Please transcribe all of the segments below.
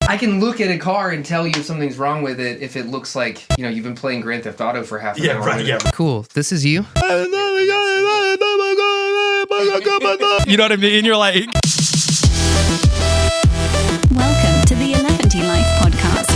I can look at a car and tell you if something's wrong with it if it looks like, you've been playing Grand Theft Auto for half an hour. Right, yeah. Cool. This is you? You know what I mean? You're like... Welcome to the eleventylife podcast.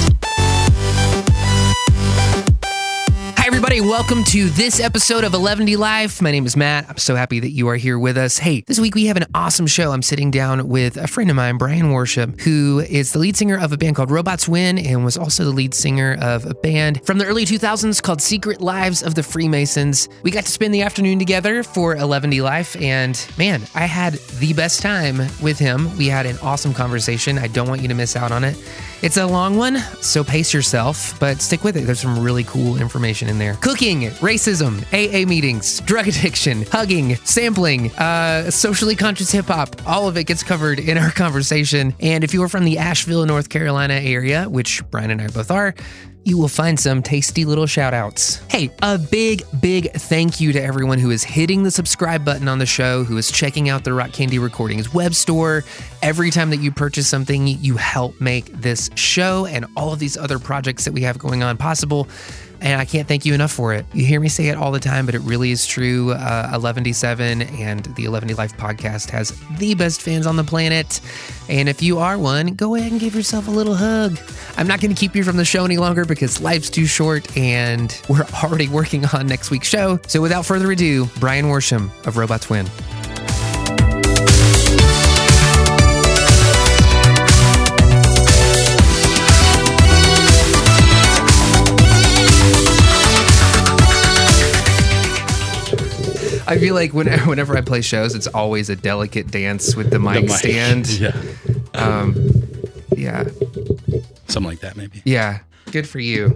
Hi, everybody. Welcome to this episode of eleventylife. My name is Matt. I'm so happy that you are here with us. Hey, this week we have an awesome show. I'm sitting down with a friend of mine, Brian Worsham, who is the lead singer of a band called Lives of The WIN and was also the lead singer of a band from the early 2000s called Lives of The Freemasons. We got to spend the afternoon together for eleventylife, and man, I had the best time with him. We had an awesome conversation. I don't want you to miss out on it. It's a long one, so pace yourself, but stick with it. There's some really cool information in there. Cooking, racism, AA meetings, drug addiction, hugging, sampling, socially conscious hip hop. All of it gets covered in our conversation. And if you are from the Asheville, North Carolina area, which Brian and I both are, you will find some tasty little shout outs. Hey, a big thank you to everyone who is hitting the subscribe button on the show, who is checking out the Rock Candy Recordings web store. Every time that you purchase something, you help make this show and all of these other projects that we have going on possible. And I can't thank you enough for it. You hear me say it all the time, but it really is true. eleventyseven and the eleventylife podcast has the best fans on the planet. And if you are one, go ahead and give yourself a little hug. I'm not going to keep you from the show any longer because life's too short and we're already working on next week's show. So without further ado, Brian Worsham of Lives of The WIN. I feel like whenever I play shows, it's always a delicate dance with the mic stand. Yeah. Yeah. Something like that, maybe. Yeah. Good for you.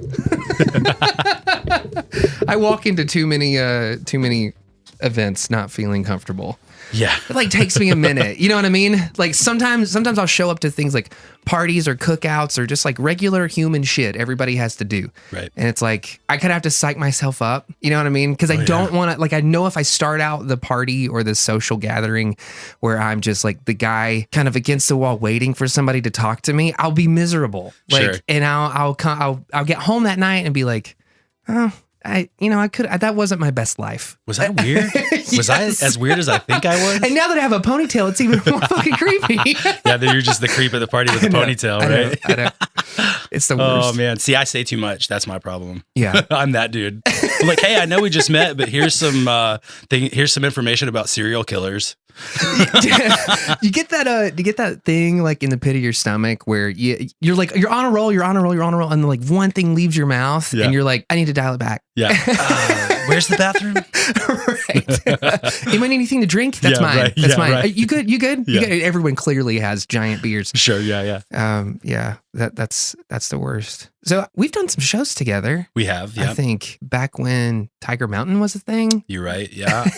I walk into too many events not feeling comfortable. Yeah. It like takes me a minute. You know what I mean? Like sometimes I'll show up to things like parties or cookouts or just like regular human shit everybody has to do. Right. And it's like, I could have to psych myself up. You know what I mean? Because I don't want to, like, I know if I start out the party or the social gathering where I'm just like the guy kind of against the wall waiting for somebody to talk to me, I'll be miserable. Like, sure. And I'll get home that night and be like, oh, that wasn't my best life. Was that weird? Yes. Was I as weird as I think I was? And now that I have a ponytail, it's even more fucking creepy. Yeah, then you're just the creep at the party with the ponytail, right? I know. It's the worst. Oh, man. See, I say too much. That's my problem. Yeah. I'm that dude. I'm like, hey, I know we just met, but here's some information about serial killers. You get that thing like in the pit of your stomach where you're like, you're on a roll, and then like one thing leaves your mouth and you're like, I need to dial it back. Yeah. Where's the bathroom? Right. Anyone need anything to drink? That's mine. Right. That's yeah, mine. Right. You good? Yeah. You good? Everyone clearly has giant beards. Sure. Yeah. Yeah. That's the worst. So we've done some shows together. We have. Yeah. I think back when Tiger Mountain was a thing. You're right. Yeah.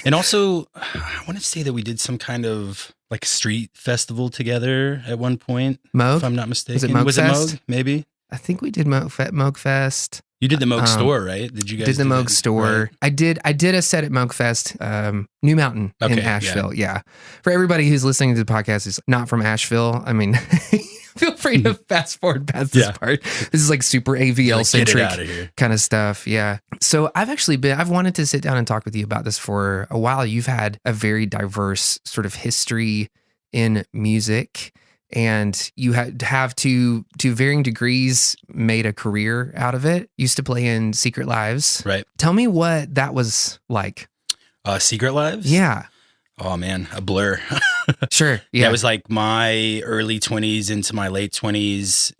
And also, I want to say that we did some kind of like street festival together at one point. Moog? If I'm not mistaken. Was it Moog? Maybe. I think we did Moog Fest. You did the Moog store, right? Did you guys did the Moog that? store? Right. I did a set at Moog Fest, New Mountain in Asheville. Yeah. For everybody who's listening to the podcast who's not from Asheville, I mean, feel free to fast forward past this part. This is like super AVL centric kind of stuff. Yeah. So I've wanted to sit down and talk with you about this for a while. You've had a very diverse sort of history in music. And you have to varying degrees made a career out of it. Used to play in Secret Lives. Right. Tell me what that was like. Secret Lives? Yeah. Oh, man. A blur. Sure. Yeah. It was like my early 20s into my late 20s,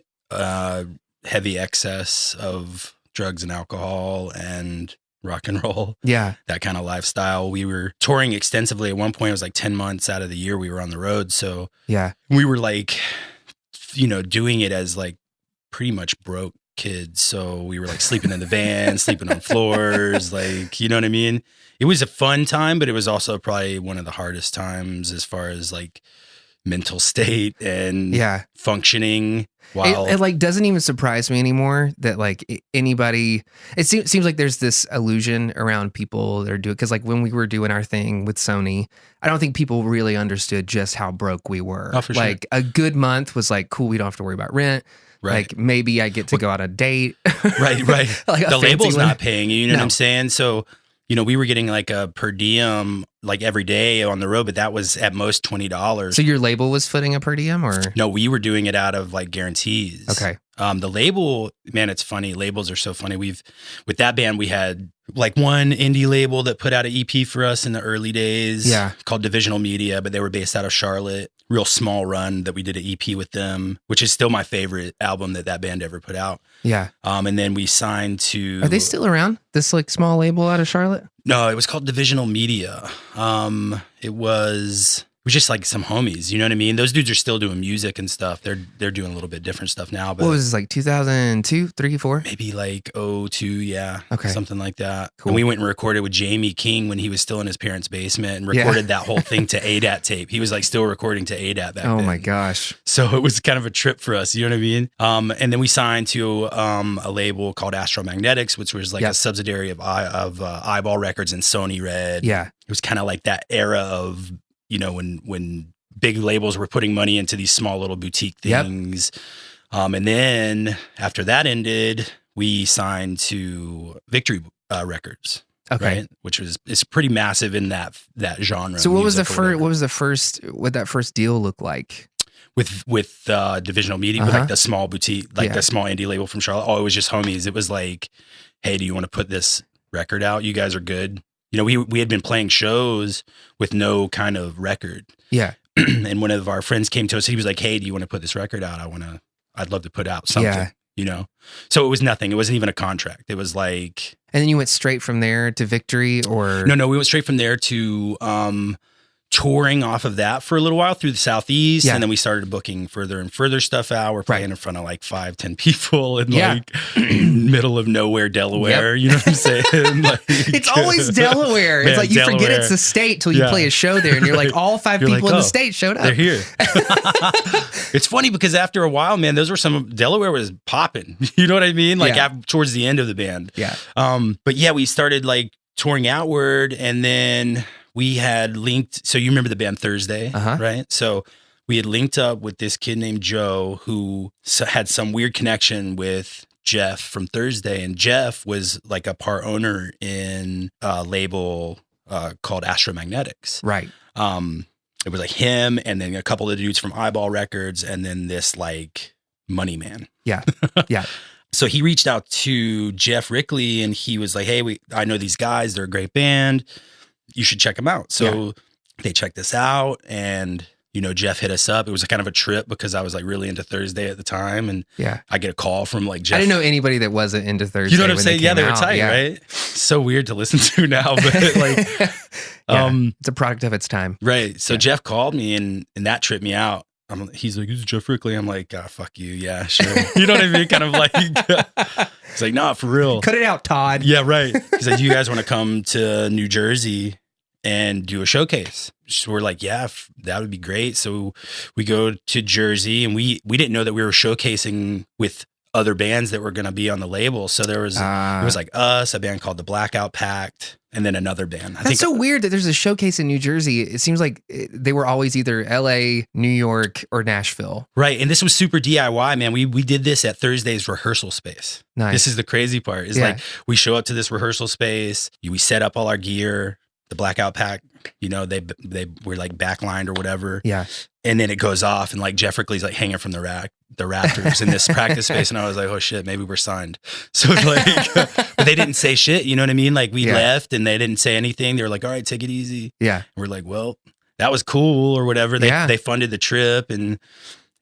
heavy excess of drugs and alcohol and rock and roll. Yeah. That kind of lifestyle. We were touring extensively. At one point, it was like 10 months out of the year we were on the road. So yeah, we were like, doing it as like pretty much broke kids. So we were like sleeping in the van, sleeping on floors, like, you know what I mean? It was a fun time, but it was also probably one of the hardest times as far as like mental state and Yeah. functioning. While It like doesn't even surprise me anymore that like anybody, it seems like there's this illusion around people that are doing, because like when we were doing our thing with Sony, I don't think people really understood just how broke we were. Oh, for sure. Like a good month was like, cool, we don't have to worry about rent. Right. Like maybe I get to go on a date. Right. Like the label's one. not paying you, you know No. what I'm saying? So, you know, we were getting like a per diem like every day on the road, but that was at most $20. So your label was footing a per diem, or? No, we were doing it out of like guarantees. Okay. The label, man, it's funny. Labels are so funny. With that band, we had like one indie label that put out an EP for us in the early days. Yeah. Called Divisional Media, but they were based out of Charlotte. Real small run that we did an EP with them, which is still my favorite album that band ever put out. Yeah. And then we signed to. Are they still around? This like small label out of Charlotte? No, it was called Divisional Media. It was just like some homies, you know what I mean? Those dudes are still doing music and stuff. They're doing a little bit different stuff now. But What was this, like 2002, 3, 4? maybe like 02, yeah. Okay. Something like that. Cool. And we went and recorded with Jamie King when he was still in his parents' basement and recorded that whole thing to ADAT tape. He was like still recording to ADAT back then. Oh my gosh. So it was kind of a trip for us, you know what I mean? And then we signed to a label called Astromagnetics, which was like a subsidiary of Eyeball Records and Sony Red. Yeah. It was kind of like that era of, you know, when big labels were putting money into these small little boutique things. And then after that ended, we signed to Victory Records. Okay. Right? Which is pretty massive in that genre. So what was the music or first? whatever. What was the first? What that first deal look like? With Divisional Media, with like the small boutique, like the small indie label from Charlotte? Oh, it was just homies. It was like, hey, do you want to put this record out? You guys are good. You know, we had been playing shows with no kind of record. Yeah. And one of our friends came to us. He was like, hey, do you want to put this record out? I'd love to put out something, you know? So it was nothing. It wasn't even a contract. It was like. And then you went straight from there to Victory, or? No, we went straight from there to touring off of that for a little while through the Southeast. And then we started booking further and further stuff out. We're playing in front of like 5-10 people in like middle of nowhere, Delaware. You know what I'm saying? Like, it's always Delaware. It's like you Delaware. forget it's the state till you play a show there, and you're like, all 5 people in the state showed up. They're here. It's funny because after a while, man, Delaware was popping. You know what I mean? Like towards the end of the band. Yeah. But yeah, we started like touring outward, and then we had linked. So you remember the band Thursday, right? So we had linked up with this kid named Joe who had some weird connection with Jeff from Thursday, and Jeff was like a part owner in a label called Astromagnetics. Right. It was like him, and then a couple of dudes from Eyeball Records, and then this like money man. Yeah. Yeah. So he reached out to Jeff Rickley, and he was like, hey, I know these guys. They're a great band. You should check them out. So they checked this out, and, you know, Jeff hit us up. It was kind of a trip because I was like really into Thursday at the time. And I get a call from like Jeff. I didn't know anybody that wasn't into Thursday. You know what I'm saying? Yeah, they were out. tight, right? So weird to listen to now, but like, it's a product of its time. Right. So Jeff called me, and that tripped me out. He's like, who's Jeff Rickley? I'm like, fuck you. Yeah, sure. You know what I mean? Kind of like, he's like, nah, for real. Cut it out, Todd. Yeah, right. He's like, do you guys want to come to New Jersey and do a showcase? So we're like, yeah, that would be great. So we go to Jersey, and we didn't know that we were showcasing with other bands that were going to be on the label. So there was, it was like us, a band called the Blackout Pact, and then another band. That's so weird that there's a showcase in New Jersey. It seems like they were always either LA, New York, or Nashville. Right. And this was super DIY, man. We did this at Thursday's rehearsal space. Nice. This is the crazy part. It's like we show up to this rehearsal space, we set up all our gear, the Blackout Pack, you know, they were like backlined or whatever. Yeah. And then it goes off, and like Jeff Rickley's like hanging from the rafters in this practice space. And I was like, oh shit, maybe we're signed. So like, but they didn't say shit. You know what I mean? Like we left, and they didn't say anything. They were like, all right, take it easy. Yeah. And we're like, well, that was cool or whatever. They funded the trip, and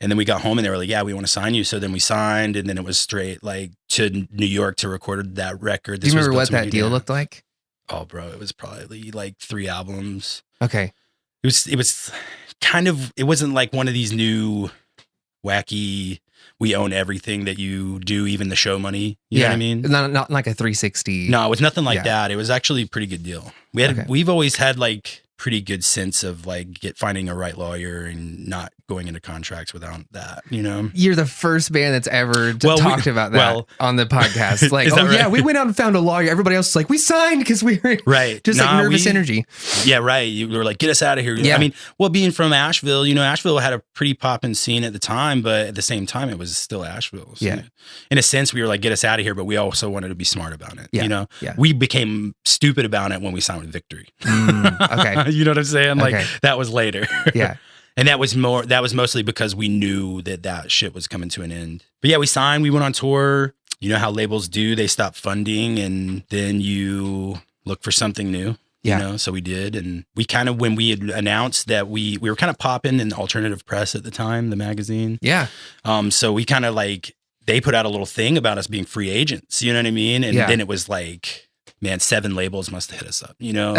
then we got home, and they were like, yeah, we want to sign you. So then we signed, and then it was straight like to New York to record that record. Do you remember what that deal looked like? Oh, bro, it was probably like 3 albums. Okay. It was kind of, it wasn't like one of these new wacky, we own everything that you do, even the show money. You know what I mean? Not like a 360. No, it was nothing like that. It was actually a pretty good deal. We've always had like pretty good sense of like finding a right lawyer and not going into contracts without that, you know? You're the first band that's ever talked about that on the podcast. Like, oh yeah, we went out and found a lawyer. Everybody else is like, we signed because we were just like nervous energy. Yeah, right. You were like, get us out of here. Yeah. I mean, well, being from Asheville, you know, Asheville had a pretty poppin' scene at the time, but at the same time, it was still Asheville. So yeah. In a sense, we were like, get us out of here, but we also wanted to be smart about it. Yeah. You know, yeah. We became stupid about it when we signed with Victory. Okay. You know what I'm saying? Like that was later. Yeah. And that was mostly because we knew that shit was coming to an end. But yeah, we signed, we went on tour. You know how labels do, they stop funding and then you look for something new. Yeah. You know, so we did. And we kind of, when we had announced that we were kind of popping in Alternative Press at the time, the magazine. Yeah. So we kind of like, they put out a little thing about us being free agents, you know what I mean? And then it was like, man, 7 labels must have hit us up, you know?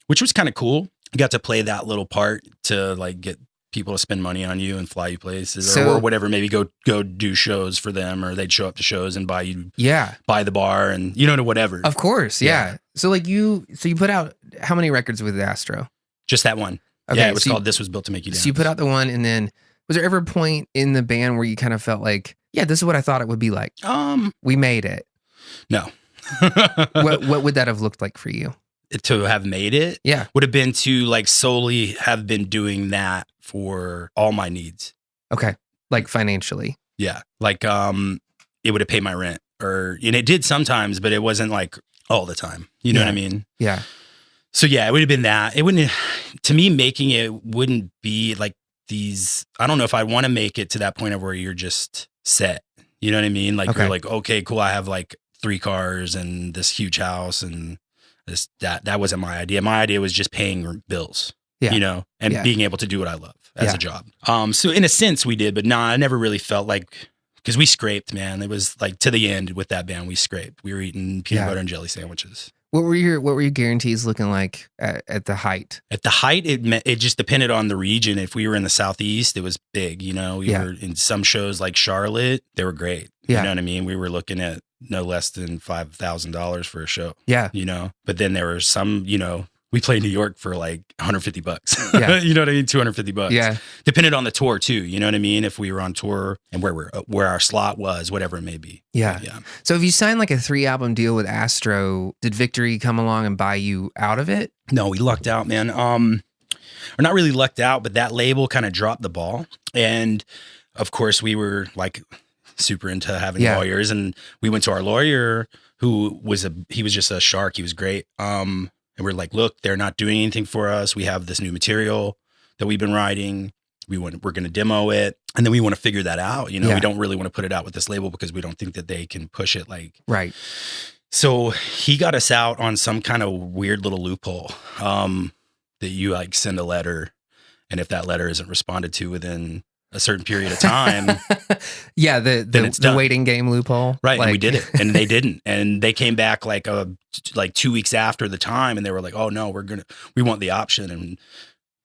Which was kind of cool. You got to play that little part to like get people to spend money on you and fly you places or whatever, maybe go do shows for them, or they'd show up to shows and buy the bar and, you know, whatever. Of course. Yeah. So like you put out how many records with Astro? Just that one. Okay, yeah, it was called This Was Built to Make You Dance. So you put out the one, and then was there ever a point in the band where you kind of felt like, yeah, this is what I thought it would be like? We made it. No. What would that have looked like for you? To have made it? Yeah. Would have been to like solely have been doing that for all my needs. Okay. Like financially. Yeah. Like it would have paid my rent, and it did sometimes, but it wasn't like all the time. You know what I mean? Yeah. So yeah, it would have been that. It wouldn't, to me, making it wouldn't be like these, I don't know if I want to make it to that point of where you're just set. You know what I mean? Like you're like, okay, cool. I have like 3 cars and this huge house and this, that wasn't my idea. My idea was just paying bills, you know, and being able to do what I love as a job. So in a sense we did, but I never really felt like, because we scraped, man. It was like to the end with that band, we scraped. We were eating peanut butter and jelly sandwiches. What were your guarantees looking like at the height? At the height, it just depended on the region. If we were in the Southeast, it was big. You know, we were in some shows like Charlotte, they were great. You know what I mean? We were looking at no less than $5,000 for a show. Yeah. You know, but then there were some, you know, we played New York for like $150. Yeah. You know what I mean? $250. Yeah. Depended on the tour too. You know what I mean? If we were on tour and where our slot was, whatever it may be. Yeah. Yeah. So if you signed like a 3-album deal with Astro, did Victory come along and buy you out of it? No, we lucked out, man. Or not really lucked out, but that label kind of dropped the ball. And of course we were like super into having lawyers, and we went to our lawyer who was just a shark. He was great. And we're like, look, they're not doing anything for us. We have this new material that we've been writing. We're going to demo it. And then we want to figure that out. You know, we don't really want to put it out with this label because we don't think that they can push it like. Right. So he got us out on some kind of weird little loophole that you like send a letter. And if that letter isn't responded to within a certain period of time. The waiting game loophole. Right. And we did it and they didn't. And they came back like 2 weeks after the time and they were like, oh no, we want the option. And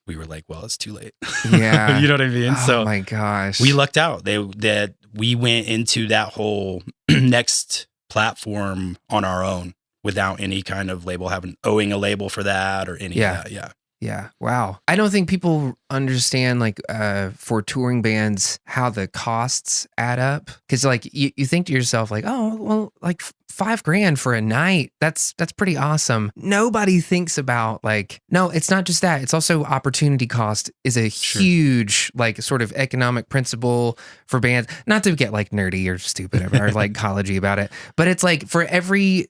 we were like, well, it's too late. Yeah. You know what I mean? Oh my gosh. We lucked out. That we went into that whole next platform on our own without any kind of label owing a label for that or any of that. Yeah. Yeah. Wow. I don't think people understand like for touring bands how the costs add up. Cause like you think to yourself like, oh, well, like $5,000 for a night. That's pretty awesome. Nobody thinks about like, no, it's not just that. It's also opportunity cost is a huge like sort of economic principle for bands. Not to get like nerdy or stupid or like collegey about it, but it's like for every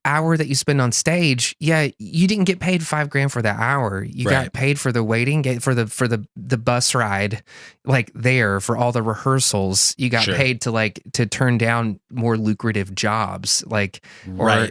hour that you spend on stage, you didn't get paid $5,000 for that hour. You got paid for the waiting, for the bus ride, like there for all the rehearsals. You got paid to turn down more lucrative jobs, like or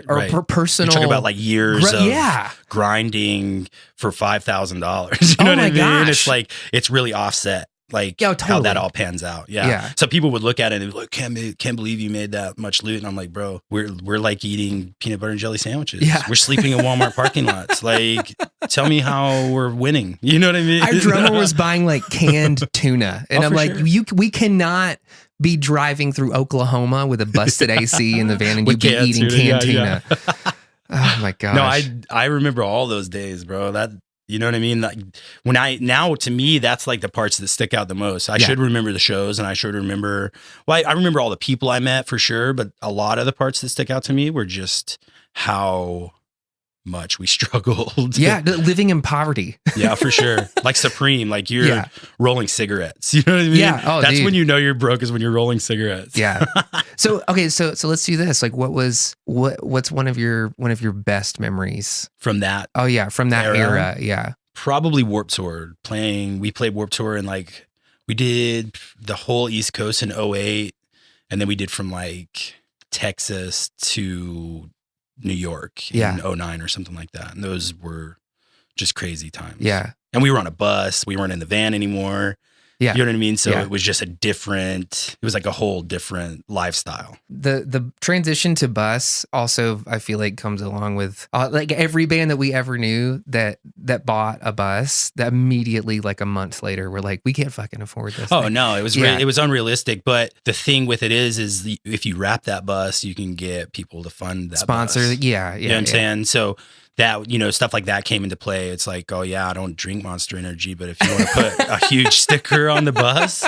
personal. You're talking about like years of grinding for $5,000. You know what I mean? Gosh. It's like it's really offset. Like totally. How that all pans out. Yeah. So people would look at it and be like, can't believe you made that much loot. And I'm like, bro, we're like eating peanut butter and jelly sandwiches. Yeah. We're sleeping in Walmart parking lots. Like, tell me how we're winning. You know what I mean? Our drummer was buying like canned tuna. And I'm like, we cannot be driving through Oklahoma with a busted AC in the van and you be eating canned tuna. Oh my gosh. No, I remember all those days, bro. That, you know what I mean? Like now to me, that's like the parts that stick out the most. I should remember the shows, and I should remember, I remember all the people I met for sure, but a lot of the parts that stick out to me were just how much we struggled. Yeah, living in poverty. Yeah, for sure. Like Supreme, like you're rolling cigarettes. You know what I mean? Yeah. Oh, that's dude. when you know you're broke, is when you're rolling cigarettes. Yeah. So okay, so let's do this. Like, what's one of your best memories From that. Oh yeah, from that era. Yeah. Probably Warped Tour. We played Warped Tour, and like we did the whole East Coast in 2008, and then we did from like Texas to New York in 2009 or something like that. And those were just crazy times. Yeah. And we were on a bus. We weren't in the van anymore. Yeah. You know what I mean? So it was just it was like a whole different lifestyle. The transition to bus also, I feel like, comes along with like every band that we ever knew that bought a bus, that immediately, like a month later, we're like, we can't fucking afford this. Oh thing. no, it was it was unrealistic. But the thing with it is if you wrap that bus, you can get people to fund that sponsor. Bus. Yeah. You know what I'm saying? So that, you know, stuff like that came into play. It's like, oh yeah, I don't drink Monster Energy, but if you want to put a huge sticker on the bus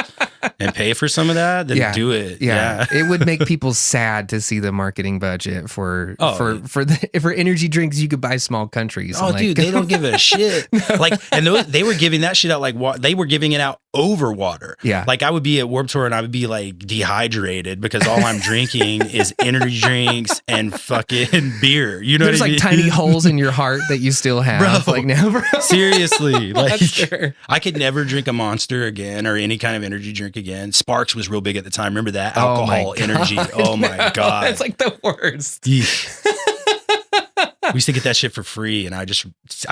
and pay for some of that, then do it. Yeah. It would make people sad to see the marketing budget for energy drinks you could buy small countries. Oh, dude, they don't give a shit. Like, and they were giving that shit out like they were giving it out over water. Yeah. Like I would be at Warped Tour and I would be like dehydrated because all I'm drinking is energy drinks and fucking beer. You know There's what I like mean? tiny holes in your heart that you still have. Bro, like now, bro. Seriously. Like Sure. I could never drink a Monster again or any kind of energy drink again. Sparks was real big at the time. Remember that? Alcohol, energy. Oh my God. It's like the worst. We used to get that shit for free, and I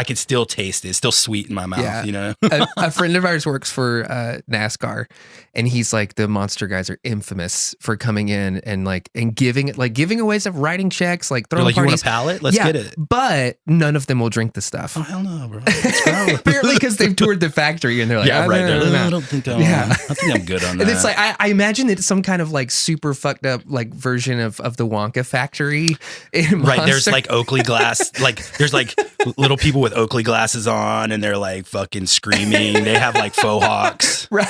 could still taste it. It's still sweet in my mouth, you know? a friend of ours works for NASCAR, and he's like, the Monster guys are infamous for coming in and giving away stuff, writing checks, like throwing like, parties. You want a pallet? Let's get it. But none of them will drink the stuff. Oh, hell no, bro. Let's go. Apparently because they've toured the factory, and they're like, yeah, right. I don't think I'm good on that. And it's like, I imagine it's some kind of like super fucked up like version of the Wonka factory in right, Monster. there's like Oakley glass. Like there's like little people with Oakley glasses on, and they're like fucking screaming. They have like faux hawks. Right.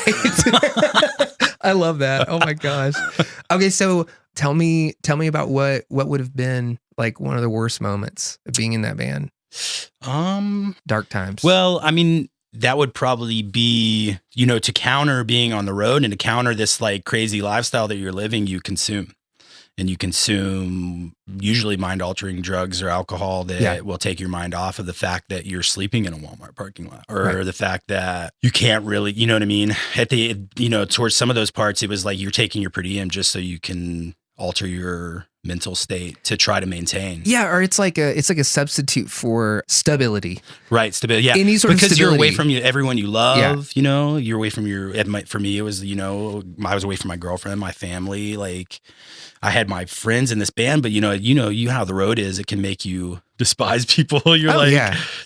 I love that. Oh my gosh. Okay, so tell me about what would have been like one of the worst moments of being in that band. Dark times. Well, I mean, that would probably be, you know, to counter being on the road and to counter this like crazy lifestyle that you're living, you consume. And you consume usually mind-altering drugs or alcohol that will take your mind off of the fact that you're sleeping in a Walmart parking lot, or the fact that you can't really, you know what I mean? Towards some of those parts, it was like you're taking your per diem just so you can alter your mental state to try to maintain. Yeah, or it's like a substitute for stability. Right, stability. Yeah, any sort of because stability. You're away from everyone you love. You know, you're away from for me, it was, you know, I was away from my girlfriend, my family. Like, I had my friends in this band, but you know how the road is. It can make you despise people. You're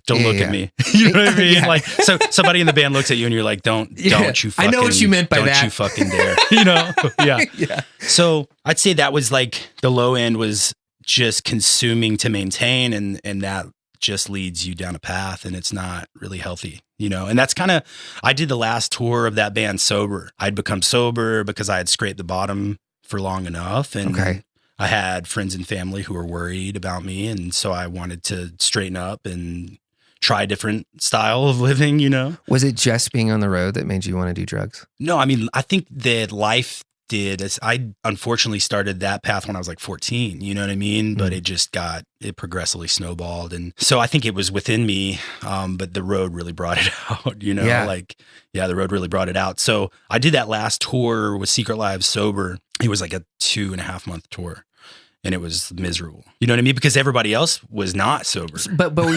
don't look at me. You know what I mean? Like, so somebody in the band looks at you and you're like, don't you fucking, I know what you meant by that. Don't you fucking dare. You know? Yeah. So I'd say that was like the low end was just consuming to maintain, and that just leads you down a path, and it's not really healthy, you know? And that's kind of, I did the last tour of that band sober. I'd become sober because I had scraped the bottom for long enough. And I had friends and family who were worried about me. And so I wanted to straighten up and try a different style of living, you know? Was it just being on the road that made you want to do drugs? No, I mean, I think that life did. I unfortunately started that path when I was like 14, you know what I mean? But it progressively snowballed. And so I think it was within me, but the road really brought it out, you know? The road really brought it out. So I did that last tour with Secret Lives sober. It was like a 2.5 month tour. And it was miserable. You know what I mean? Because everybody else was not sober. But were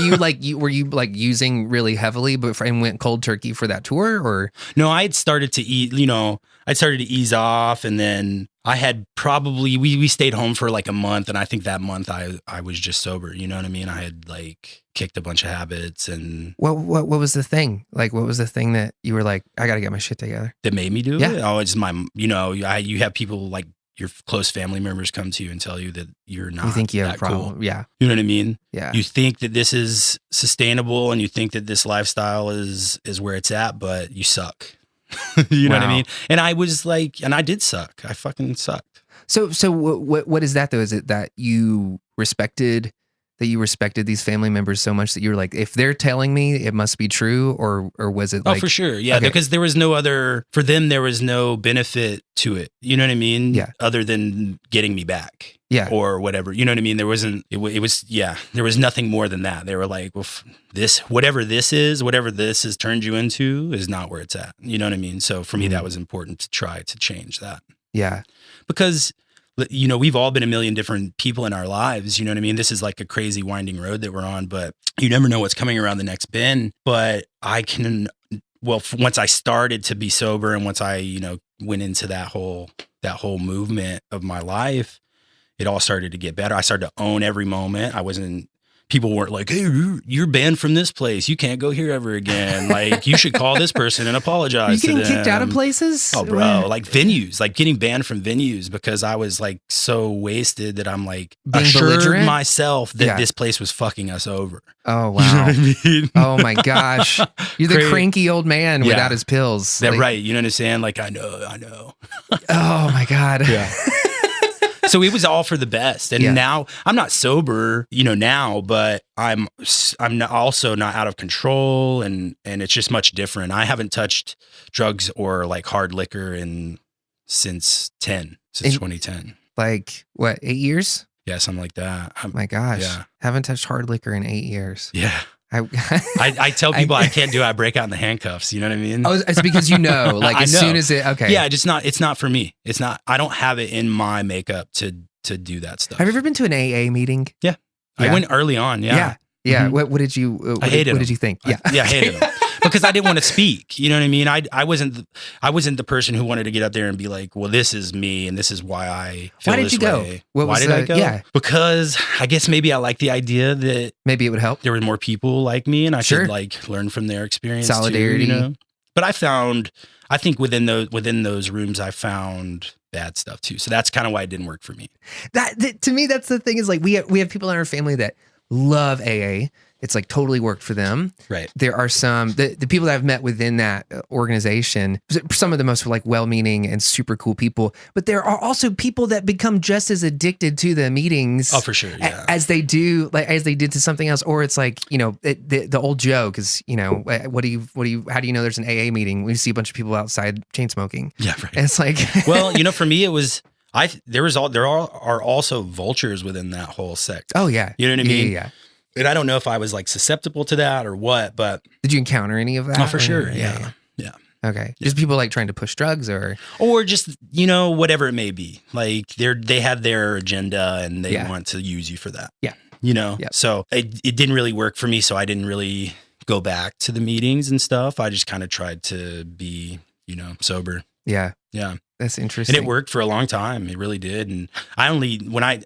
you using really heavily and went cold turkey for that tour, or? No, I had started to eat, you know, I started to ease off, and then I had probably, we stayed home for like a month, and I think that month I was just sober, you know what I mean? I had like kicked a bunch of habits. And what was the thing? Like, what was the thing that you were like, I got to get my shit together? That made me do it? Oh, it's my, you know, you have people like your close family members come to you and tell you that you're not You think you have a that problem. cool. Yeah. You know what I mean? Yeah. You think that this is sustainable and you think that this lifestyle is where it's at, but you suck. You know what I Wow. mean? And I was like, and I did suck. I fucking sucked. So what is that though? Is it that you respected these family members so much that you were like, if they're telling me, it must be true, or was it like? Oh, for sure. Yeah. Okay. Because there was for them, there was no benefit to it. You know what I mean? Yeah. Other than getting me back. Yeah. Or whatever. You know what I mean? There wasn't, it was, yeah, there was nothing more than that. They were like, well, whatever this has turned you into is not where it's at. You know what I mean? So for me, that was important to try to change that. Yeah. Because, you know, we've all been a million different people in our lives. You know what I mean? This is like a crazy winding road that we're on, but you never know what's coming around the next bend. But once I started to be sober and once I, you know, went into that whole movement of my life, it all started to get better. I started to own every moment. People weren't like, hey, you're banned from this place. You can't go here ever again. Like, you should call this person and apologize to them. You getting kicked out of places? Oh, bro, like venues, like getting banned from venues because I was like so wasted that I'm like Being assured belligerent? myself that this place was fucking us over. Oh, wow. You know what I mean? Oh my gosh. You're the cranky old man without his pills. That Like, right. You know what I'm saying? Like, I know. Oh my God. Yeah. So it was all for the best. And now I'm not sober, you know, now, but I'm also not out of control. And it's just much different. I haven't touched drugs or like hard liquor since 2010. Like what, 8 years? Yeah, something like that. My gosh. Yeah. Haven't touched hard liquor in 8 years. Yeah. I tell people I can't do it. I break out in the handcuffs. You know what I mean? Oh, it's because you know, like as soon as okay. Yeah, it's not for me. It's not, I don't have it in my makeup to do that stuff. Have you ever been to an AA meeting? Yeah. I went early on. Yeah. Yeah. Mm-hmm. What did you, I hated what them. did you think? I hated them. Because I didn't want to speak. You know what I mean? I wasn't the person who wanted to get up there and be like, well, this is me and this is why I feel Why did this you go? way. Why did I go? Yeah. Because I guess maybe I like the idea that maybe it would help. there were more people like me and I could like learn from their experience. Solidarity. Too, you know? But I think within those rooms, I found bad stuff too. So that's kind of why it didn't work for me. That to me, that's the thing is like we have people in our family that love AA. It's like totally worked for them. Right. There are some, the people that I've met within that organization, some of the most like well-meaning and super cool people, but there are also people that become just as addicted to the meetings. Oh, for sure. Yeah. As they did to something else. Or it's like, you know, the old joke is, you know, how do you know there's an AA meeting when you see a bunch of people outside chain smoking? Yeah. Right. And it's like, well, you know, for me, it was, there are also vultures within that whole sect. oh yeah. You know what I mean? Yeah. And I don't know if I was like susceptible to that or what, but Did you encounter any of that? oh, for sure. Or- Yeah. Okay. Just people like trying to push drugs or just, you know, whatever it may be. Like they have their agenda and they want to use you for that. Yeah. You know? Yep. So it didn't really work for me. So I didn't really go back to the meetings and stuff. I just kind of tried to be, you know, sober. yeah. Yeah. That's interesting. And it worked for a long time. It really did. And when I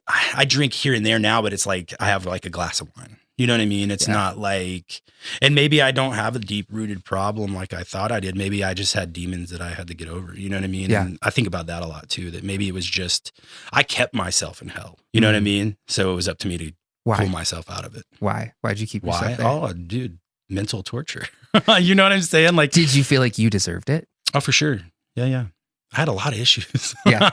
drink here and there now, but it's like I have like a glass of wine. You know what I mean? It's not like, and maybe I don't have a deep rooted problem like I thought I did. Maybe I just had demons that I had to get over. You know what I mean? Yeah. And I think about that a lot too, that maybe it was just, I kept myself in hell. You know what I mean? So it was up to me to pull myself out of it. Why? Why'd you keep yourself Why? there? Oh, dude, mental torture. You know what I'm saying? Like, Did you feel like you deserved it? oh, for sure. Yeah. I had a lot of issues. Yeah.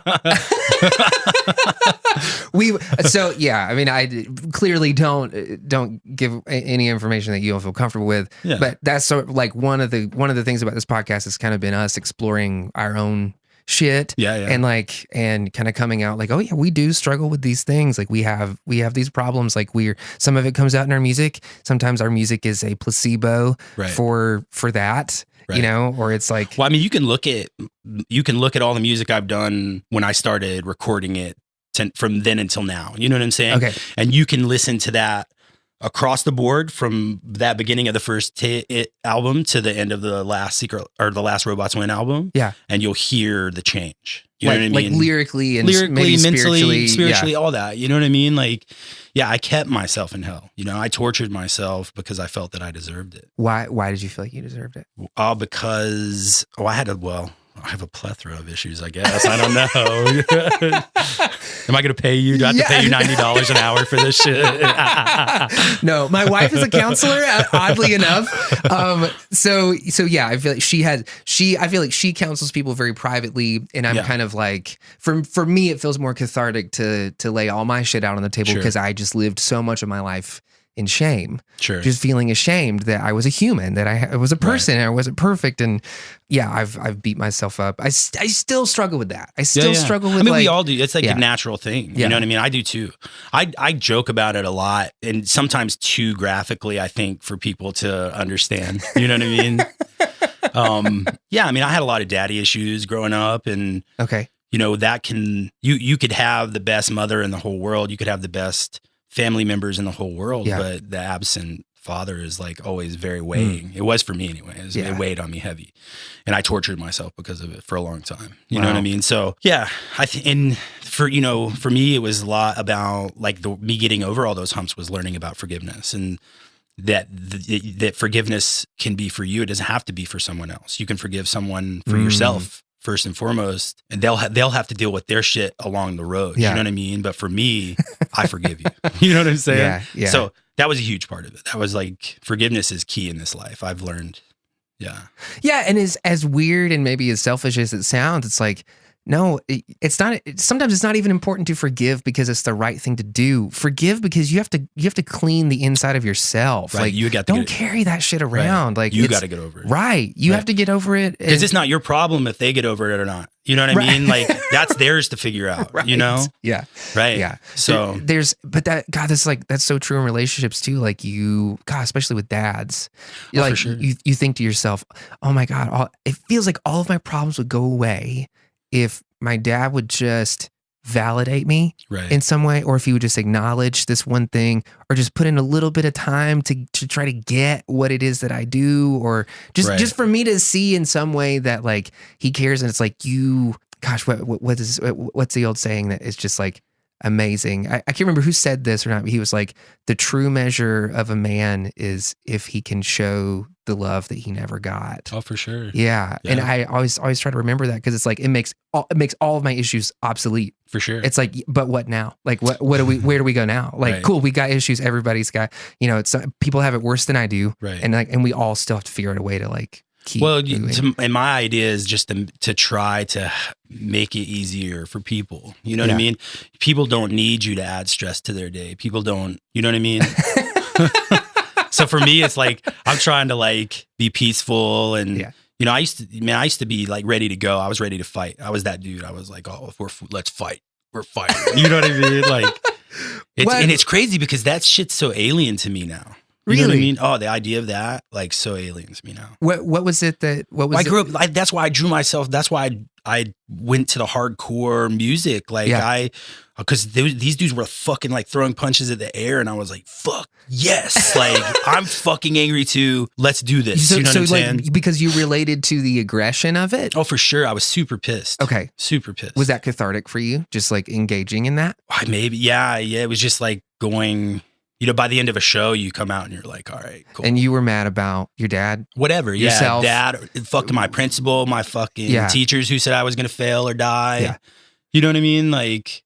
I mean, I clearly don't give any information that you don't feel comfortable with. Yeah. But that's sort of like one of the things about this podcast has kind of been us exploring our own shit. Yeah. And kind of coming out like, oh yeah, we do struggle with these things. Like we have these problems. Like some of it comes out in our music. Sometimes our music is a placebo for that. Right. You know, or it's like, well, I mean, you can look at all the music I've done when I started recording it from then until now. You know what I'm saying? Okay. And you can listen to that across the board from that beginning of the first album to the end of the last the last Robots Win album. Yeah. And you'll hear the change. You know what I mean? Like lyrically and maybe mentally, spiritually, all that. You know what I mean? Like, yeah, I kept myself in hell. You know, I tortured myself because I felt that I deserved it. Why did you feel like you deserved it? Because I had to, I have a plethora of issues, I guess. I don't know. Am I going to pay you? Do I have to pay you $90 an hour for this shit? No, my wife is a counselor, oddly enough. So yeah, I feel like she counsels people very privately, and I'm kind of like, for me, it feels more cathartic to lay all my shit out on the table because I just lived so much of my life in shame, just feeling ashamed that I was a human, that I was a person, and I wasn't perfect, and I've beat myself up. I still struggle with that. I still struggle with. I mean, we all do. It's like a natural thing. You know what I mean? I do too. I joke about it a lot, and sometimes too graphically, I think, for people to understand. You know what I mean? I mean, I had a lot of daddy issues growing up, and you know, that can you could have the best mother in the whole world, you could have the best family members in the whole world, but the absent father is like always very weighing. It was for me anyway. It weighed on me heavy, and I tortured myself because of it for a long time. You know what I mean? So and for me, it was a lot about like me getting over all those humps was learning about forgiveness, and that forgiveness can be for you. It doesn't have to be for someone else. You can forgive someone for yourself first and foremost, and they'll have to deal with their shit along the road. You know what I mean? But for me, I forgive you. You know what I'm saying? Yeah. So that was a huge part of it. That was like, forgiveness is key in this life, I've learned. Yeah. And as weird and maybe as selfish as it sounds, it's like, no, it's not. Sometimes it's not even important to forgive because it's the right thing to do. Forgive because you have to clean the inside of yourself. Right. Like, don't carry that shit around. Right. Like, you got to get over it. Right. You have to get over it because it's not your problem if they get over it or not. You know what I mean? Like, that's theirs to figure out. You know? Yeah. Right. Yeah. So that's so true in relationships too. Like especially with dads. For sure. You think to yourself, oh my God, it feels like all of my problems would go away if my dad would just validate me in some way, or if he would just acknowledge this one thing, or just put in a little bit of time to try to get what it is that I do, or just for me to see in some way that like he cares. And it's like, what's the old saying that is just like amazing? I can't remember who said this or not, but he was like, the true measure of a man is if he can show the love that he never got. Oh, for sure. Yeah. And I always try to remember that, because it's like, it makes all of my issues obsolete. For sure. It's like, but what now? Like, where do we go now? Like, cool, we got issues. Everybody's got, it's people have it worse than I do. Right. And we all still have to figure out a way to like keep and my idea is just to try to make it easier for people. You know what I mean? People don't need you to add stress to their day. People don't, you know what I mean? So for me, it's like, I'm trying to like be peaceful, and I used to be like ready to go. I was ready to fight. I was that dude. I was like, oh, let's fight. We're fighting. You know what I mean? Like, and it's crazy because that shit's so alien to me now. You know what I mean? Oh, the idea of that, like, so alien to me now. What was it that? What was? I grew up. That's why I drew myself. That's why I went to the hardcore music. Like because these dudes were fucking like throwing punches at the air, and I was like, "Fuck yes!" Like, I'm fucking angry too. Let's do this. You know what I'm saying? Because you related to the aggression of it. Oh, for sure. I was super pissed. Okay, super pissed. Was that cathartic for you? Just like engaging in that? Maybe. Yeah. It was just like going. By the end of a show, you come out and you're like, all right, cool. And you were mad about your dad? Whatever. Yourself? Yeah, dad. Fucked my principal, my fucking teachers who said I was going to fail or die. Yeah. You know what I mean? Like,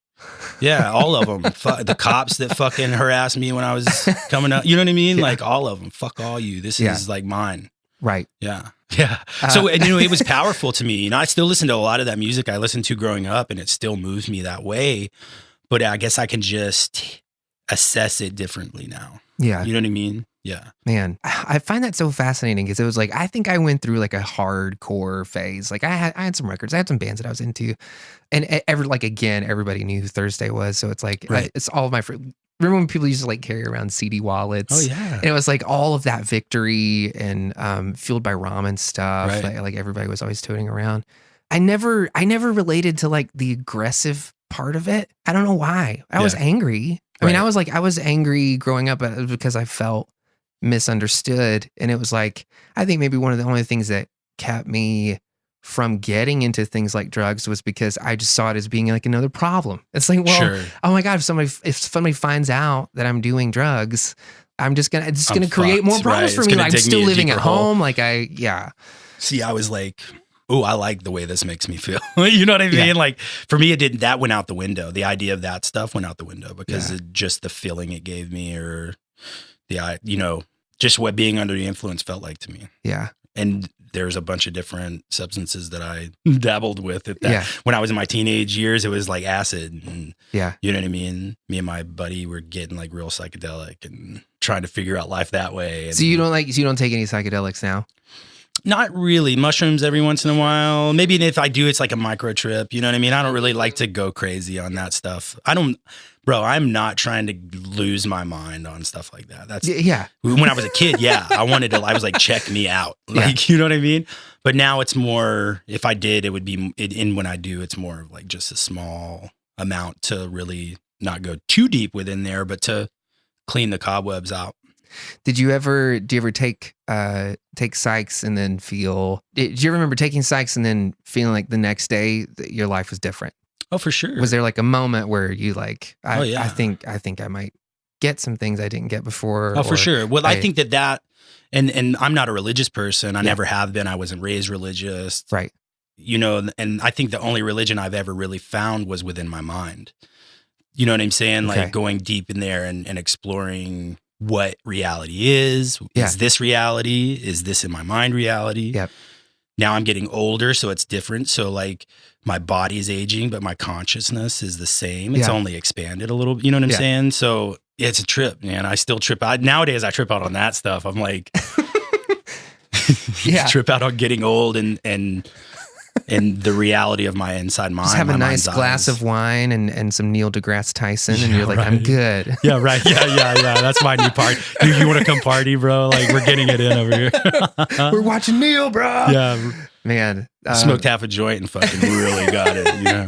yeah, all of them. The cops that fucking harassed me when I was coming up. You know what I mean? Yeah. Like, all of them. Fuck all you. This is like mine. Right. Yeah. Yeah. So, it was powerful to me. I still listen to a lot of that music I listened to growing up, and it still moves me that way. But I guess I can just assess it differently now. Yeah. You know what I mean? Yeah. Man, I find that so fascinating, because it was like, I think I went through like a hardcore phase. Like I had some records, I had some bands that I was into, and everybody knew who Thursday was. So it's like, it's all of my remember when people used to like carry around CD wallets? Oh yeah. And it was like all of that Victory and Fueled by Ramen stuff. Right. Like everybody was always toting around. I never related to like the aggressive part of it. I don't know why. I was angry. I mean, I was angry growing up because I felt misunderstood. And it was like, I think maybe one of the only things that kept me from getting into things like drugs was because I just saw it as being like another problem. It's like, well, oh my God, if somebody finds out that I'm doing drugs, it's gonna create more problems for me. I'm still living at home. Like See, I was like, oh, I like the way this makes me feel. You know what I mean? Yeah. Like for me, that went out the window. The idea of that stuff went out the window because just the feeling it gave me, or just what being under the influence felt like to me. Yeah. And there's a bunch of different substances that I dabbled with at that. When I was in my teenage years, it was like acid. And, you know what I mean? Me and my buddy were getting like real psychedelic and trying to figure out life that way. And so you don't take any psychedelics now? Not really. Mushrooms every once in a while. Maybe if I do, it's like a micro trip. You know what I mean? I don't really like to go crazy on that stuff. I'm not trying to lose my mind on stuff like that. That's when I was a kid. Yeah. I was like, check me out. Like, you know what I mean? But now it's more, if I did, it would be, when I do, it's more of like just a small amount to really not go too deep within there, but to clean the cobwebs out. Do you ever take psychs and then feel? Did you remember taking psychs and then feeling like the next day that your life was different? Oh, for sure. Was there like a moment where you like? I think I might get some things I didn't get before. Oh, for sure. Well, I think that, and I'm not a religious person. I never have been. I wasn't raised religious. Right. You know, and I think the only religion I've ever really found was within my mind. You know what I'm saying? Like going deep in there and exploring what reality is. Is this reality? Is this in my mind reality? Yep. Now I'm getting older, so it's different. So like my body's aging, but my consciousness is the same. It's only expanded a little. You know what I'm saying? So it's a trip, man. I still trip out. Nowadays I trip out on that stuff. I'm like, trip out on getting old and the reality of my inside mind. Just have a nice glass of wine and some Neil deGrasse Tyson, and you're like, I'm good. Yeah, right. Yeah. That's my new part. You want to come party, bro? Like, we're getting it in over here. We're watching Neil, bro. Yeah. Man. Smoked half a joint and fucking really got it, you know?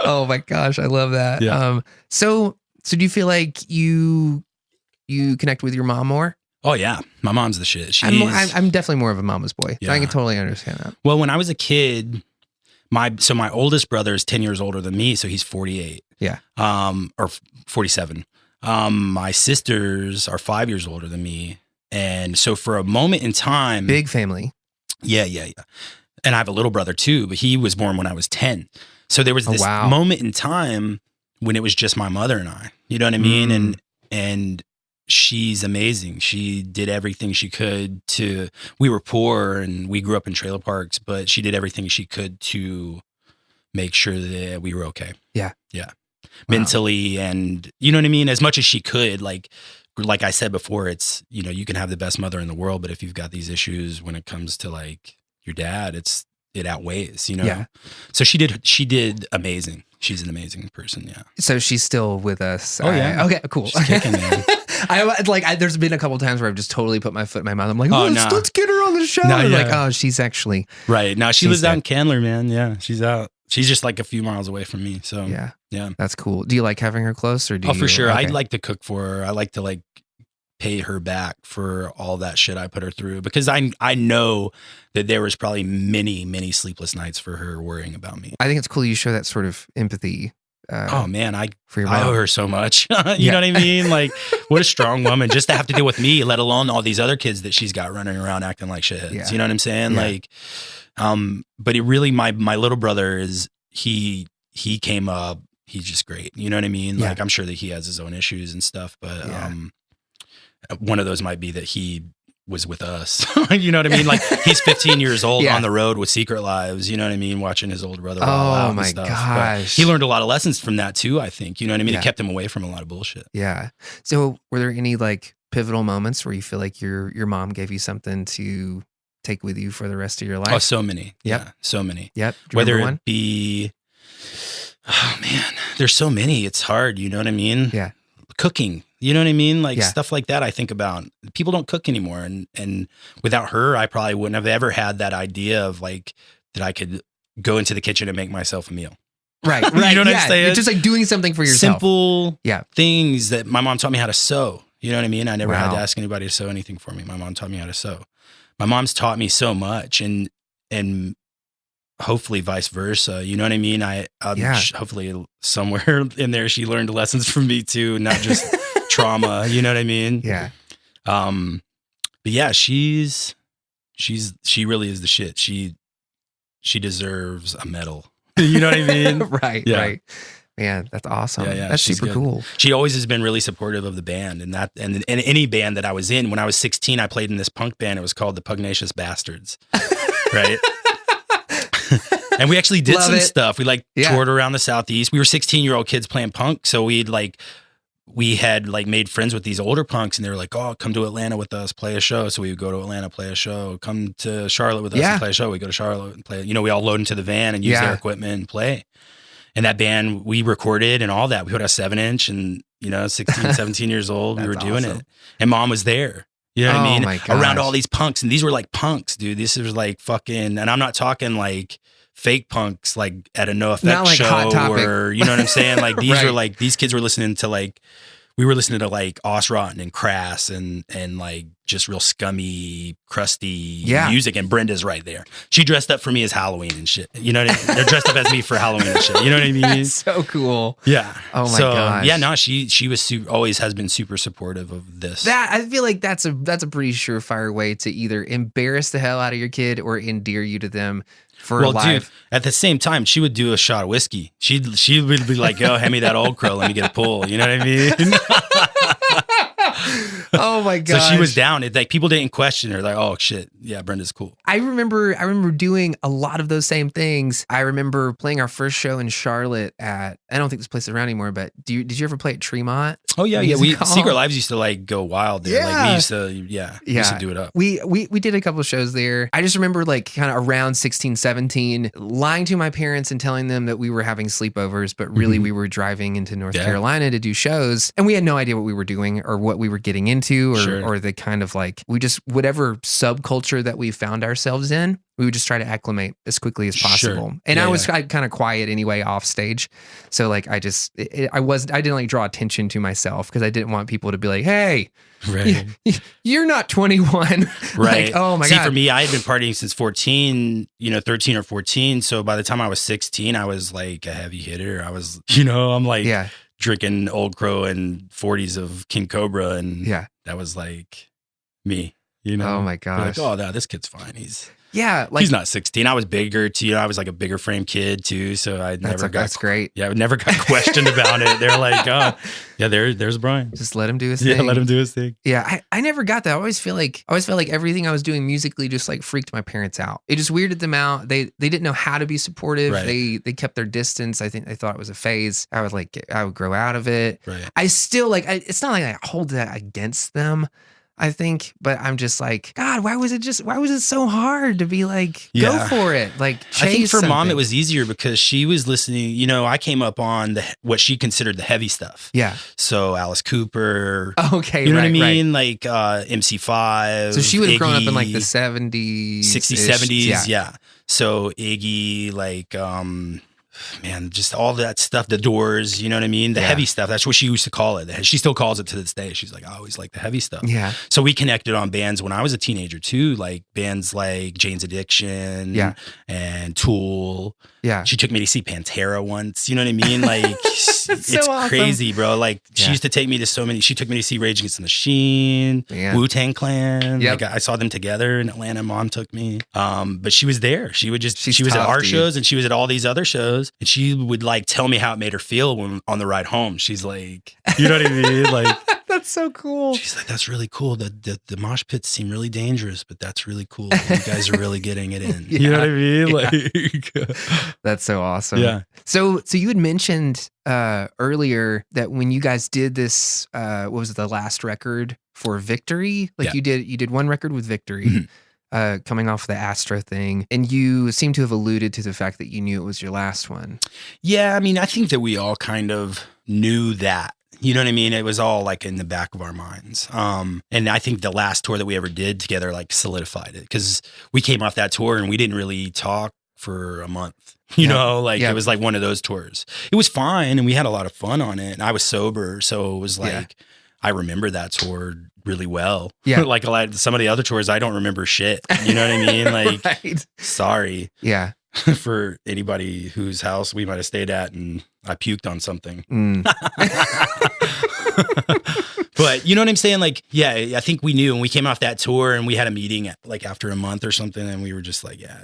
Oh my gosh, I love that. Yeah. So do you feel like you connect with your mom more? Oh yeah, my mom's the shit. I'm definitely more of a mama's boy. Yeah. I can totally understand that. Well, when I was a kid, my oldest brother is 10 years older than me, so he's 48. Yeah. Or 47. My sisters are 5 years older than me, and so for a moment in time, big family. Yeah. And I have a little brother too, but he was born when I was 10. So there was this moment in time when it was just my mother and I. You know what I mean? And she's amazing. She did everything she could we were poor and we grew up in trailer parks, but she did everything she could to make sure that we were okay. Yeah. Yeah. Wow. Mentally, and you know what I mean? As much as she could, like I said before, it's, you know, you can have the best mother in the world, but if you've got these issues when it comes to like your dad, it outweighs, you know? Yeah. So she did amazing. She's an amazing person. Yeah. So she's still with us. Oh yeah. Okay, cool. She's kicking, man. There's been a couple times where I've just totally put my foot in my mouth. I'm like, let's get her on the show. No, like, oh, she's actually right. No, she lives out in Candler, man. Yeah, she's out. She's just like a few miles away from me. So yeah, yeah, that's cool. Do you like having her close, or do you? For sure. Okay. I'd like to cook for her. I like to pay her back for all that shit I put her through, because I know that there was probably many, many sleepless nights for her worrying about me. I think it's cool you show that sort of empathy. Oh man, I owe her so much. You know what I mean? Like, what a strong woman just to have to deal with me, let alone all these other kids that she's got running around acting like shitheads. Yeah. You know what I'm saying? Yeah. Like, but it really, my little brother he came up, he's just great. You know what I mean? Yeah. Like, I'm sure that he has his own issues and stuff, but one of those might be that he was with us. You know what I mean? Like, he's 15 years old on the road with Secret Lives, you know what I mean? Watching his older brother. Oh my gosh. But he learned a lot of lessons from that too, I think. You know what I mean? It kept him away from a lot of bullshit. Yeah. So were there any like pivotal moments where you feel like your mom gave you something to take with you for the rest of your life? Oh, so many. Yep. Yeah, so many. Yep. Whether it be, oh man, there's so many. It's hard. You know what I mean? Yeah. Cooking. You know what I mean? Like stuff like that I think about. People don't cook anymore. And without her, I probably wouldn't have ever had that idea of like, that I could go into the kitchen and make myself a meal. Right. You know what I'm saying? It's just like doing something for yourself. Simple things that my mom taught me how to sew. You know what I mean? I never had to ask anybody to sew anything for me. My mom taught me how to sew. My mom's taught me so much, and hopefully vice versa. You know what I mean? Hopefully somewhere in there, she learned lessons from me too, not just trauma. You know what I mean? Yeah. But yeah, she's she really is the shit. She deserves a medal. You know what I mean? Right. Man, that's awesome. Yeah, that's super good. cool. She always has been really supportive of the band and any band that I was in. When I was 16, I played in this punk band. It was called the Pugnacious Bastards. Right. And we actually did some stuff. We toured around the Southeast. We were 16-year-old kids playing punk. So we had made friends with these older punks, and they were like, "Oh, come to Atlanta with us, play a show." So we would go to Atlanta, play a show. Come to Charlotte with us and play a show. We go to Charlotte and play. We all load into the van and use their equipment and play. And that band, we recorded and all that. We put a 7-inch and, 16, 17 years old. We were doing it. And Mom was there. You know what I mean? My gosh. Around all these punks. And these were like punks, dude. This was like fucking, and I'm not talking like fake punks, like at a No Effect like show Hot Topic. or, you know what I'm saying? Like these Right. were like, these kids were listening to we were listening to like Osrotten and Crass and like just real scummy, crusty music. And Brenda's right there. She dressed up for me as Halloween and shit. You know what I mean? They're dressed up as me for Halloween and shit. You know what I mean? That's so cool. Yeah. Oh my gosh. Yeah, no, she was always has been super supportive of this. That I feel like that's a pretty surefire way to either embarrass the hell out of your kid or endear you to them for life. Dude, at the same time, she would do a shot of whiskey. She would be like, "Yo, hand me that Old Crow, let me get a pull." You know what I mean? Oh my gosh. So she was down. It's like people didn't question her. Like, "Oh shit, yeah, Brenda's cool." I remember doing a lot of those same things. I remember playing our first show in Charlotte at, I don't think this place is around anymore, but did you ever play at Tremont? Oh yeah, yeah. Music Hall? Secret Lives used to go wild there. Yeah. Like we used to do it up. We did a couple of shows there. I just remember kind of around 16, 17, lying to my parents and telling them that we were having sleepovers, but really we were driving into North Carolina to do shows. And we had no idea what we were doing or what we were getting into or the kind of we just, whatever subculture that we found ourselves in, we would just try to acclimate as quickly as possible. Sure. And I was kind of quiet anyway off stage. So I didn't draw attention to myself because I didn't want people to be like, "Hey, right, you're not 21." Right. Oh my God. See, for me, I had been partying since 14, 13 or 14. So by the time I was 16, I was like a heavy hitter. I was, I'm like drinking Old Crow and 40s of King Cobra. And that was like me, Oh my gosh. Like, oh, no, this kid's fine. He's not 16. I was bigger too. I was like a bigger frame kid too. So that's great. Yeah, I never got questioned about it. They're like, "Oh, yeah, there's Brian. Just let him do his thing." Yeah, let him do his thing. Yeah, I never got that. I always felt like everything I was doing musically just freaked my parents out. It just weirded them out. They didn't know how to be supportive. Right. They kept their distance. I think they thought it was a phase. I would grow out of it. Right. I still it's not like I hold that against them, I think, but I'm just like, God, why was it so hard to be like, go for it? Chase I think for something. Mom, it was easier because she was listening. I came up on what she considered the heavy stuff. Yeah. So Alice Cooper. Okay. You know what I mean? Right. MC5. So she would have grown up in Iggy, the 70s. 60s, 70s. Yeah. So Iggy, man, just all that stuff, the Doors, you know what I mean? The heavy stuff. That's what she used to call it. She still calls it to this day. She's like, "I always like the heavy stuff." Yeah. So we connected on bands when I was a teenager too, like bands like Jane's Addiction and Tool. Yeah. She took me to see Pantera once. You know what I mean? It's awesome. crazy, bro. She used to take me to so many. She took me to see Rage Against the Machine, Wu-Tang Clan. Yep. I saw them together in Atlanta. Mom took me. But she was there. She was tough, at our dude. shows and she was at all these other shows. And she would tell me how it made her feel when on the ride home. She's like, you know what I mean? That's so cool. She's like, "That's really cool. The mosh pits seem really dangerous, but that's really cool. You guys are really getting it in." You know what I mean? That's so awesome. Yeah. So you had mentioned earlier that when you guys did this, what was it, the last record for Victory? You did one record with Victory. Mm-hmm. Coming off the Astro thing, and you seem to have alluded to the fact that you knew it was your last one. Yeah, I mean, I think that we all kind of knew that. You know what I mean? It was all in the back of our minds. And I think the last tour that we ever did together solidified it because we came off that tour and we didn't really talk for a month. It was one of those tours. It was fine and we had a lot of fun on it. And I was sober, so it was I remember that tour really well. Yeah. Some of the other tours, I don't remember shit. You know what I mean? Right. Sorry. Yeah. for anybody whose house we might have stayed at and I puked on something. But you know what I'm saying? Like, yeah, I think we knew, and we came off that tour and we had a meeting like after a month or something. And we were just like, yeah,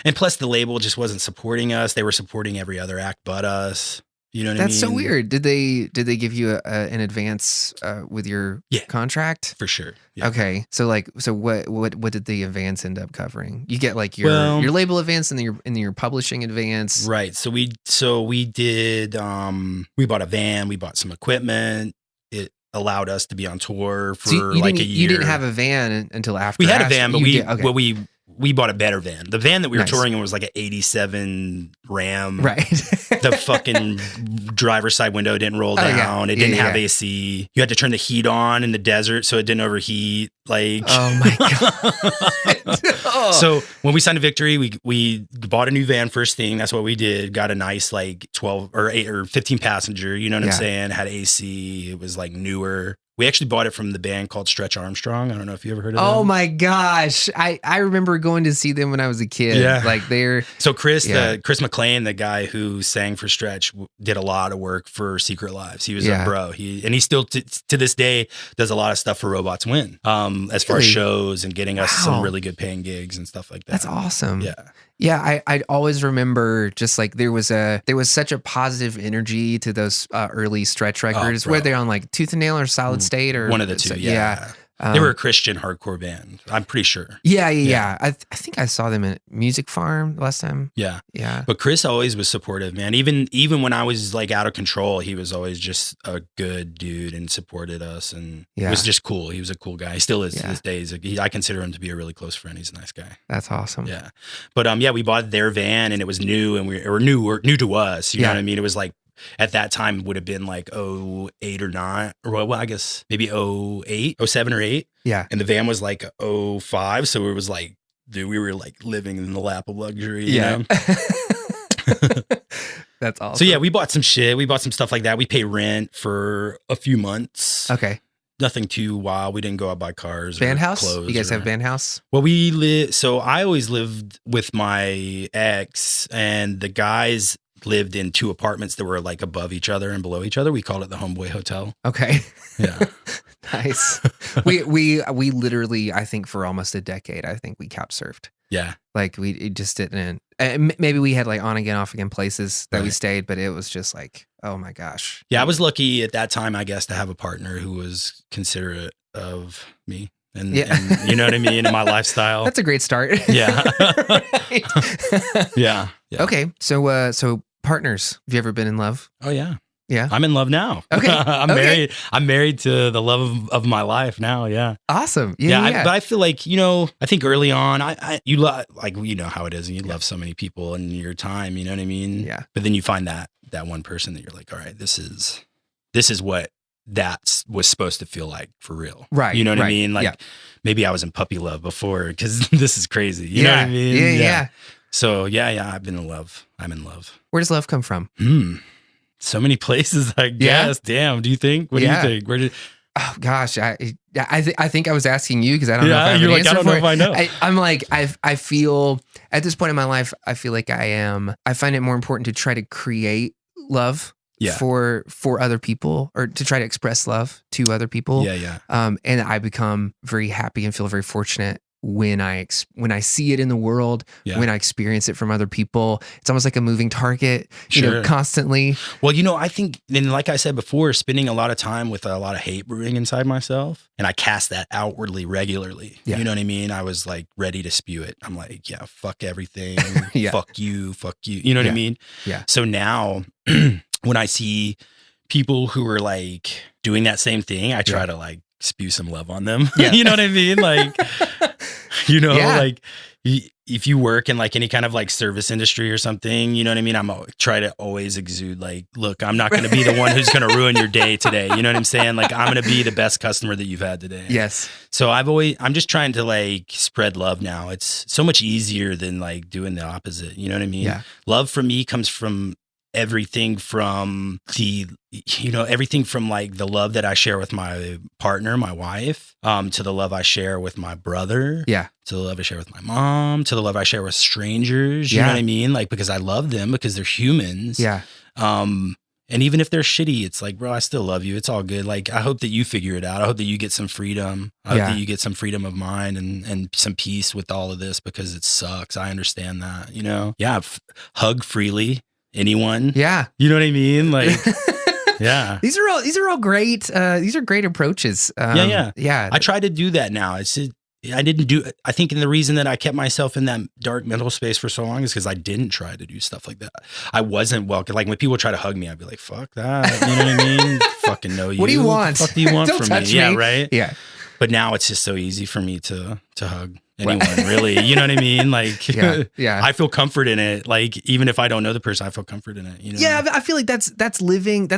and plus the label just wasn't supporting us. They were supporting every other act but us. You know what I mean? That's so weird. Did they give you an advance with your contract? For sure. Yeah. Okay. So what did the advance end up covering? You get like your label advance and your publishing advance. Right. So we did we bought a van, we bought some equipment. It allowed us to be on tour for like a year. You didn't have a van until after. We had a van, but we bought a better van. The van that we were touring in was like an 87 Ram. Right. The fucking driver's side window didn't roll down. It didn't have AC. You had to turn the heat on in the desert so it didn't overheat. Like, oh my God. So when we signed to Victory, we bought a new van first thing. That's what we did. Got a nice like 12 or 8 or 15 passenger. You know what I'm saying? Had AC. It was like newer. We actually bought it from the band called Stretch Armstrong. I don't know if you ever heard of them. Oh my gosh. I remember going to see them when I was a kid. Yeah. Like So Chris McLean, the guy who sang for Stretch, did a lot of work for Secret Lives. He was a bro. He still to this day does a lot of stuff for Robots Win. As far as shows and getting us some really good paying gigs and stuff like that. That's awesome. Yeah. Yeah, I always remember just like there was such a positive energy to those early Stretch records. Were they on like Tooth and Nail or Solid State or one of the two? Yeah. They were a Christian hardcore band. I'm pretty sure. Yeah. I think I saw them at Music Farm last time. Yeah. Yeah. But Chris always was supportive, man. Even when I was like out of control, he was always just a good dude and supported us. And it was just cool. He was a cool guy. He still is to this day. I consider him to be a really close friend. He's a nice guy. That's awesome. Yeah. But we bought their van and it was new and we were new to us. You know what I mean? It was like, at that time would have been like 08 or 9, or well, I guess maybe 07 or 8. Yeah. And the van was like 05. So it was like, dude, we were like living in the lap of luxury. You know? That's awesome. So yeah, we bought some shit. We bought some stuff like that. We pay rent for a few months. Okay. Nothing too wild. We didn't go out buy cars. Van house? You guys have van house? Well, so I always lived with my ex, and the guys lived in 2 apartments that were like above each other and below each other. We called it the Homeboy Hotel. Okay. Yeah. Nice. We literally, I think for almost a decade, I think we couch surfed. Yeah. Like it just didn't, maybe we had like on again, off again places that we stayed, but it was just like, oh my gosh. Yeah. I was lucky at that time, I guess, to have a partner who was considerate of me. And you know what I mean? In my lifestyle. That's a great start. Yeah. Yeah. Okay. So partners, have you ever been in love? Oh yeah. Yeah. I'm in love now. Okay. Married. I'm married to the love of my life now. Yeah. Awesome. Yeah. But I feel like, I think early on, you love, like, you know how it is, and you love so many people in your time, you know what I mean? Yeah. But then you find that one person that you're like, all right, this is what that was supposed to feel like for real. Right. You know what I mean? Like maybe I was in puppy love before because this is crazy. You know what I mean? Yeah. So I've been in love. I'm in love. Where does love come from? So many places, I guess. Damn. Do you think? What do you think? Where did? Oh gosh, I think I was asking you because I don't know if I have an answer I don't know if I know. I'm like, I feel at this point in my life, I feel like I find it more important to try to create love for other people, or to try to express love to other people. Yeah. And I become very happy and feel very fortunate when I see it in the world, when I experience it from other people. It's almost like a moving target, constantly. Well, I think, and like I said before, spending a lot of time with a lot of hate brewing inside myself, and I cast that outwardly regularly. Yeah. You know what I mean? I was like ready to spew it. I'm like, fuck everything. Fuck you. You know what I mean? Yeah. So now when I see people who are like doing that same thing, I try to like spew some love on them. Yeah. You know what I mean? Like, like if you work in like any kind of like service industry or something, you know what I mean? I'm try to always exude like, look, I'm not going to be the one who's going to ruin your day today. You know what I'm saying? Like, I'm going to be the best customer that you've had today. Yes. So I'm just trying to like spread love now. It's so much easier than like doing the opposite. You know what I mean? Yeah. Love for me comes from everything from like the love that I share with my partner, my wife, to the love I share with my brother, to the love I share with my mom, to the love I share with strangers. You know what I mean? Like, because I love them because they're humans. Yeah. And even if they're shitty, it's like, bro, I still love you. It's all good. Like, I hope that you figure it out. I hope that you get some freedom. I hope that you get some freedom of mind and some peace with all of this, because it sucks. I understand that, you know? Yeah. Hug freely. Anyone. Yeah. You know what I mean? Like, yeah. These are all great. These are great approaches. Yeah. I try to do that now. I think the reason that I kept myself in that dark mental space for so long is because I didn't try to do stuff like that. I wasn't welcome. Like, when people try to hug me, I'd be like, fuck that. You know what I mean? Fucking know you. What do you want? What the fuck do you want from me? Yeah, right? Yeah. But now it's just so easy for me to hug anyone, really. You know what I mean? Like, yeah. I feel comfort in it. Like, even if I don't know the person, I feel comfort in it. You know? Yeah, I feel like that's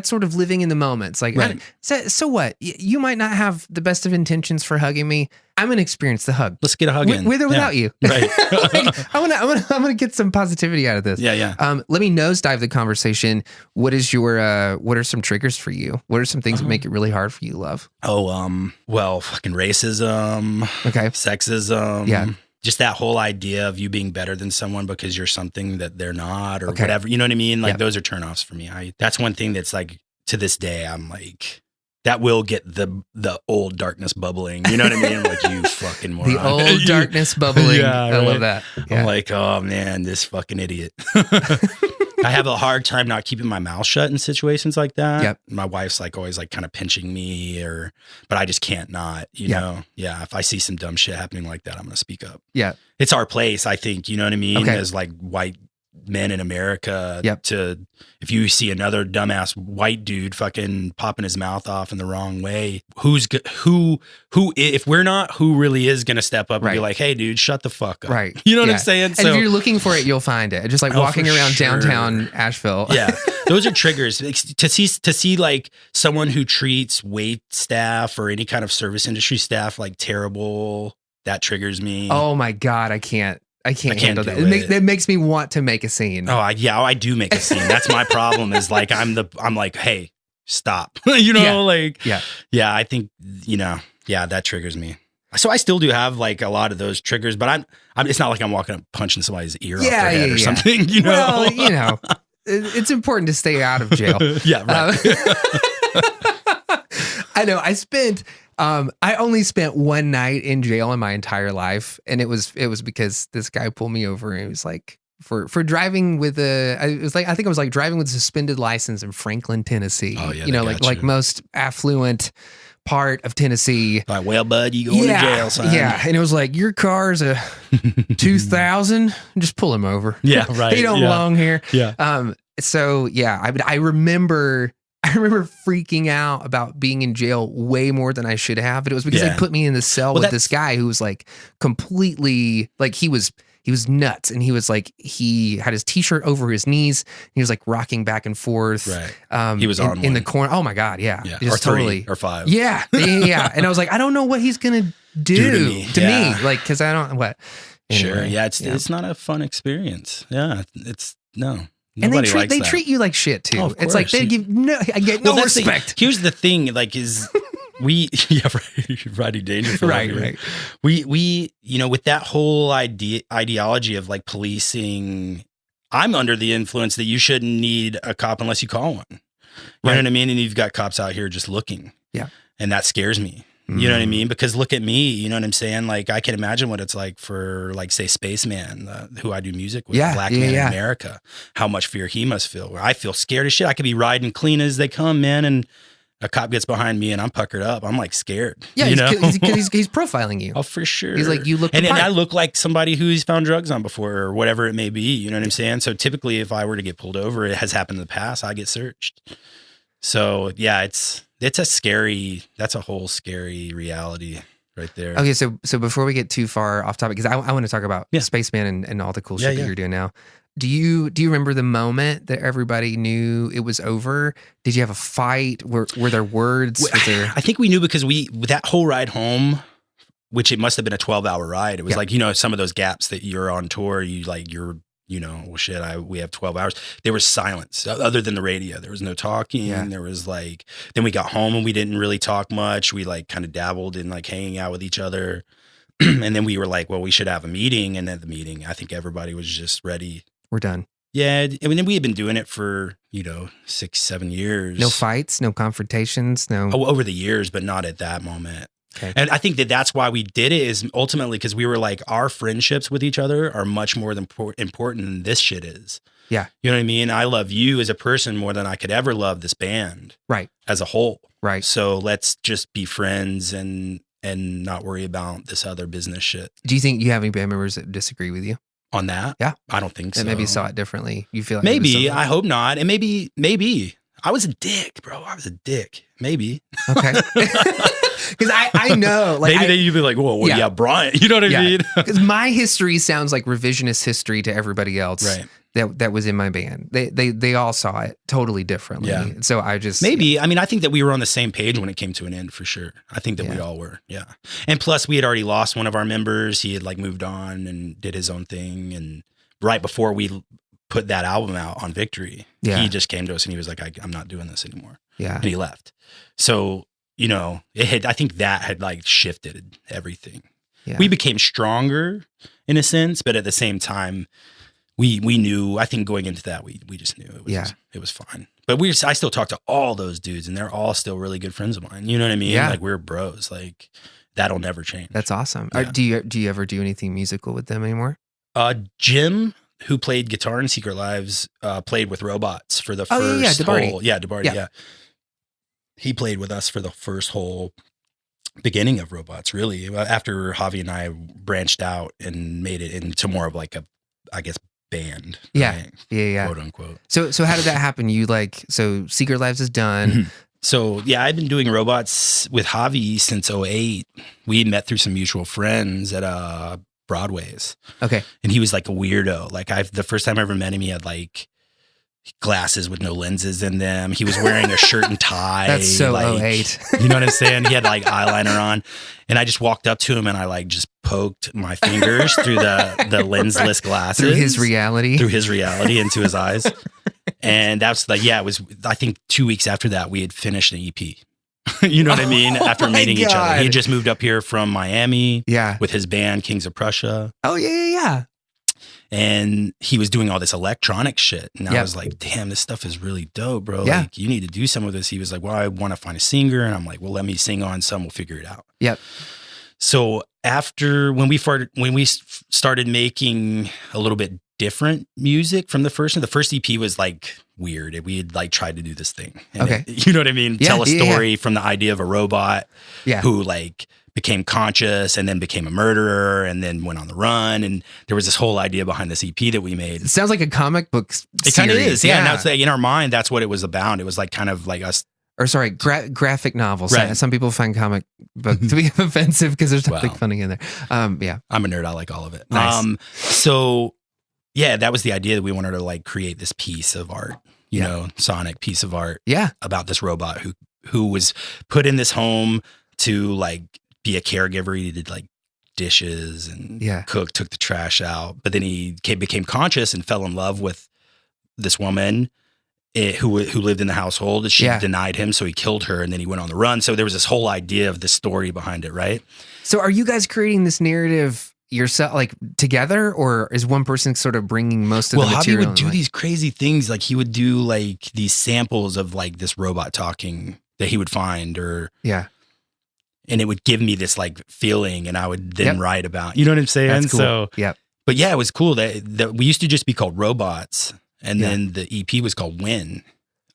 sort of living in the moment. It's like, right. So what? You might not have the best of intentions for hugging me. I'm going to experience the hug. Let's get a hug in. With or without you. Right. Like, I'm gonna get some positivity out of this. Yeah. Let me nosedive the conversation. What are some triggers for you? What are some things that make it really hard for you, love? Well, fucking racism. Okay. Sexism. Yeah. Just that whole idea of you being better than someone because you're something that they're not, or whatever. You know what I mean? Like, those are turnoffs for me. That's one thing that's like, to this day, I'm like, that will get the old darkness bubbling. You know what I mean? Like, you fucking moron. The old darkness bubbling. Yeah, I love that. Yeah. I'm like, oh man, this fucking idiot. I have a hard time not keeping my mouth shut in situations like that. Yep. My wife's like always like kind of pinching me, but I just can't not, you know? Yeah. If I see some dumb shit happening like that, I'm going to speak up. Yeah. It's our place, I think, you know what I mean? Okay. As like white men in America, if you see another dumbass white dude fucking popping his mouth off in the wrong way, who if we're not, who really is gonna step up and be like, hey dude, shut the fuck up. Right. You know what I'm saying? And if you're looking for it, you'll find it. Just like walking around downtown Asheville. Yeah. Those are triggers. To see like someone who treats wait staff or any kind of service industry staff like terrible, that triggers me. Oh my God, I can't handle that. It makes me want to make a scene. I do make a scene. That's my problem, is like, I'm like, hey, stop. You know, I think, that triggers me. So I still do have like a lot of those triggers, but it's not like I'm walking up punching somebody's ear off their head or something, you know? Well, you know, it's important to stay out of jail. Yeah, right. I know. I only spent one night in jail in my entire life, and it was because this guy pulled me over, and it was like for driving with I think I was like driving with a suspended license in Franklin, Tennessee. Oh yeah, you know, like most affluent part of Tennessee. Like, well, bud, you going to jail, son. Yeah, and it was like, your car's a 2000. Just pull him over. Yeah, right. He don't belong here. Yeah. So yeah, I remember freaking out about being in jail way more than I should have, but it was because they put me in the cell with this guy who was like completely, like, he was nuts, and he was like, he had his t-shirt over his knees, and he was like rocking back and forth. Right. He was in the corner. Oh my God. Yeah. Or 3 or 5. Yeah. Yeah. And I was like, I don't know what he's going to do to me. Like, cause I don't, what? Anyway, sure. Yeah. It's not a fun experience. Yeah. And nobody they treat you like shit too. Oh, it's like I get no respect. Here's the thing, like, is riding danger for right. We with that whole ideology of like policing, I'm under the influence that you shouldn't need a cop unless you call one. You know what I mean? And you've got cops out here just looking. Yeah. And that scares me. You know what I mean? Because look at me, you know what I'm saying? Like, I can imagine what it's like for, like, say, Spaceman, who I do music with, black man in America, how much fear he must feel. I feel scared as shit. I could be riding clean as they come, man, and a cop gets behind me and I'm puckered up. I'm like scared. Yeah, you know? he's profiling you. Oh, for sure. He's like, you look and I look like somebody who's found drugs on before or whatever it may be. You know what I'm saying? So typically, if I were to get pulled over, it has happened in the past, I get searched. So yeah, that's a whole scary reality right there. Okay, so before we get too far off topic, because I want to talk about Spaceman and all the cool shit that you're doing now. Do you remember the moment that everybody knew it was over? Did you have a fight? Were there words? I think we knew because that whole ride home, which it must have been a 12-hour ride. It was like, some of those gaps that you're on tour, you're well, shit, we have 12 hours. There was silence other than the radio. There was no talking. Yeah. There was like, then we got home and we didn't really talk much. We like kind of dabbled in like hanging out with each other. And then we were like, well, we should have a meeting. And at the meeting, I think everybody was just ready. We're done. Yeah. I mean, we had been doing it for, 6-7 years. No fights, no confrontations, no. Oh, over the years, but not at that moment. Okay. And I think that's why we did it, is ultimately because we were like, our friendships with each other are much more important than this shit is. Yeah. You know what I mean? I love you as a person more than I could ever love this band. Right. As a whole. Right. So let's just be friends and not worry about this other business shit. Do you think you have any band members that disagree with you? On that? Yeah. I don't think so. That maybe saw it differently. You feel like maybe. I hope not. And maybe. I was a dick, bro. I was a dick. Maybe. Okay. Because I know, like, maybe you'd be like, whoa, yeah, Brian. You know what I mean? Because my history sounds like revisionist history to everybody else. Right. That was in my band. They all saw it totally differently. Yeah. So I just maybe. I mean, I think that we were on the same page when it came to an end for sure. I think that we all were. Yeah. And plus, we had already lost one of our members. He had like moved on and did his own thing. And right before we put that album out on Victory, he just came to us and he was like, I'm not doing this anymore. Yeah. And he left. So, I think that had like shifted everything. Yeah. We became stronger in a sense, but at the same time, we knew, I think going into that, we just knew it was fine. But I still talk to all those dudes and they're all still really good friends of mine. You know what I mean? Yeah. Like we're bros. Like that'll never change. That's awesome. Yeah. Do you ever do anything musical with them anymore? Jim, who played guitar in Secret Lives, played with Robots for the first whole. Yeah, DeBarty. Yeah. He played with us for the first whole beginning of Robots, really. After Javi and I branched out and made it into more of like a, I guess, band. Yeah. Right? Yeah. Quote unquote. So how did that happen? So Secret Lives is done. Mm-hmm. So yeah, I've been doing Robots with Javi since 2008. We met through some mutual friends at Broadway's. Okay. And he was like a weirdo. Like the first time I ever met him, he had like glasses with no lenses in them. He was wearing a shirt and tie. That's so like, 08. You know what I'm saying? He had like eyeliner on. And I just walked up to him and I like just poked my fingers through the lensless glasses. Through his reality into his eyes. And that's like, it was, I think 2 weeks after that, we had finished an EP. You know what I mean? After meeting each other. He had just moved up here from Miami with his band, Kings of Prussia. Oh, yeah. And he was doing all this electronic shit. And I was like, damn, this stuff is really dope, bro. Yeah. Like, you need to do some of this. He was like, well, I want to find a singer. And I'm like, well, let me sing on some. We'll figure it out. Yep. So after, when we started making a little bit different music from the first EP was like weird. We had like tried to do this thing. And you know what I mean? Tell a story from the idea of a robot who like became conscious and then became a murderer and then went on the run. And there was this whole idea behind this EP that we made. It sounds like a comic book series. It kind of is. Yeah. And that's in our mind, that's what it was about. It was like kind of like us. Or sorry, graphic novels. Right. Some people find comic book to be offensive because there's nothing funny in there. Yeah. I'm a nerd. I like all of it. Nice. So yeah, that was the idea, that we wanted to like create this piece of art, you know, sonic piece of art about this robot who was put in this home to like be a caregiver. He did like dishes and cook, took the trash out, but then he became conscious and fell in love with this woman who lived in the household. She denied him, so he killed her, and then he went on the run. So there was this whole idea of the story behind it, right? So are you guys creating this narrative yourself, like together, or is one person sort of bringing most of the material? Well, Javi would do these crazy things. Like he would do like these samples of like this robot talking that he would find, or and it would give me this like feeling, and I would then write about. You know what I'm saying? That's cool. So but yeah, it was cool that we used to just be called Robots. And then the EP was called WIN.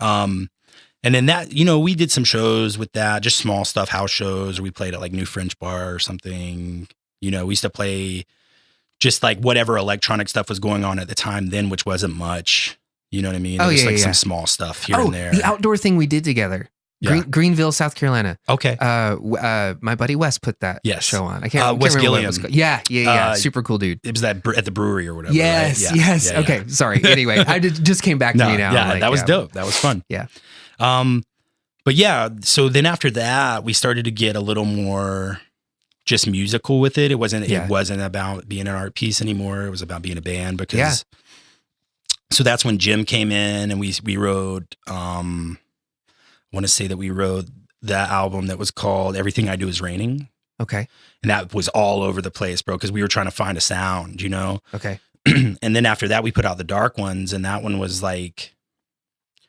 And then that, you know, we did some shows with that, just small stuff, house shows, or we played at like New French Bar or something. You know, we used to play just like whatever electronic stuff was going on at the time then, which wasn't much. You know what I mean? It was some small stuff here and there. The outdoor thing we did together. Greenville, South Carolina. Okay. My buddy Wes put that show on. I can't Wes remember what it Gilliam. was called. Yeah. Super cool dude. It was that at the brewery or whatever. Yes, right? yes. Okay, sorry. Anyway, I just came back to me now. Yeah, like, that was dope. That was fun. Yeah. But yeah, so then after that, we started to get a little more just musical with it. It wasn't about being an art piece anymore. It was about being a band because So that's when Jim came in, and we wrote, I want to say that we wrote that album that was called Everything I Do Is Raining. Okay. And that was all over the place, bro, because we were trying to find a sound, Okay. And then after that, we put out the Dark Ones, and that one was like,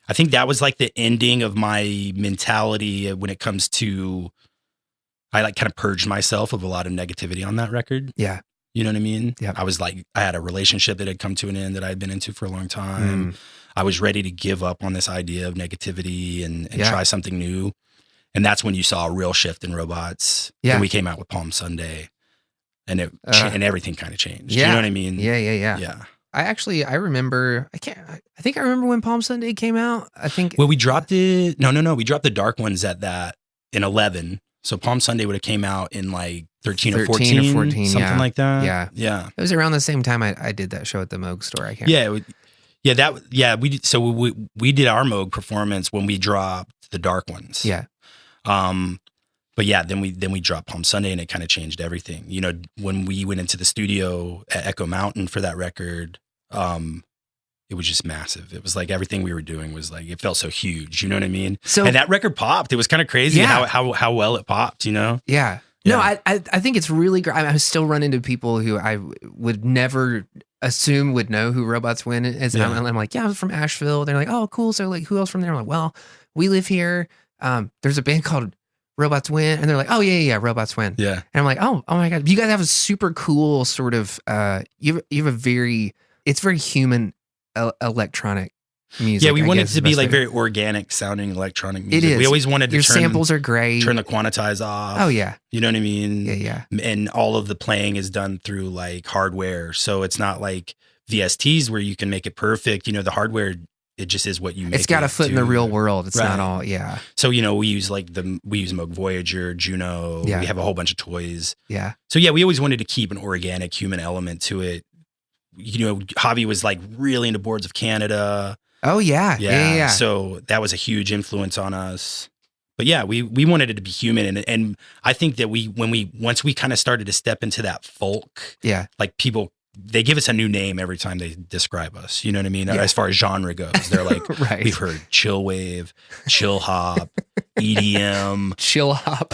I think that was like the ending of my mentality when it comes to, I like kind of purged myself of a lot of negativity on that record. Yeah. You know what I mean? Yeah. I was like, I had a relationship that had come to an end that I had been into for a long time. I was ready to give up on this idea of negativity and try something new. And that's when you saw a real shift in Robots. Yeah. And we came out with Palm Sunday, and and everything kind of changed. Yeah. You know what I mean? Yeah. Yeah. I remember, I think I remember when Palm Sunday came out. I think. Well, we dropped it. No. We dropped the Dark Ones in 11. So Palm Sunday would have came out in like 13 or 14, something like that. Yeah. Yeah. It was around the same time I did that show at the Moog store. I can't. We did our Moog performance when we dropped the Dark Ones. Yeah. But yeah, then we dropped Palm Sunday, and it kind of changed everything. When we went into the studio at Echo Mountain for that record, it was just massive. It was like everything we were doing was like, it felt so huge. You know what I mean? So, and that record popped. It was kind of crazy how well it popped, Yeah. No, I think it's really great. I still run into people who I would never assume would know who Robots WIN is. Yeah. I'm like, yeah, I'm from Asheville. They're like, oh, cool. So like, who else from there? I'm like, well, we live here. There's a band called Robots WIN, and they're like, oh yeah, Robots WIN. Yeah. And I'm like, oh my God, you guys have a super cool sort of, you have it's very human electronic music. Yeah, we wanted it to be like very organic sounding electronic music. It is. We always wanted to Your samples are great. Turn the quantize off. Oh yeah. You know what I mean? Yeah. And all of the playing is done through like hardware. So it's not like VSTs where you can make it perfect. The hardware, it just is what you make. It's got a foot in the real world. It's right. not all, yeah. So, we use Moog Voyager, Juno. Yeah. We have a whole bunch of toys. Yeah. So yeah, we always wanted to keep an organic human element to it. Javi was like really into Boards of Canada. Oh yeah. Yeah. So that was a huge influence on us. But yeah, we wanted it to be human. And I think that once we kind of started to step into that folk, like people, they give us a new name every time they describe us. You know what I mean? Yeah. As far as genre goes, they're like, right. We've heard chill wave, chill hop, EDM, chill hop,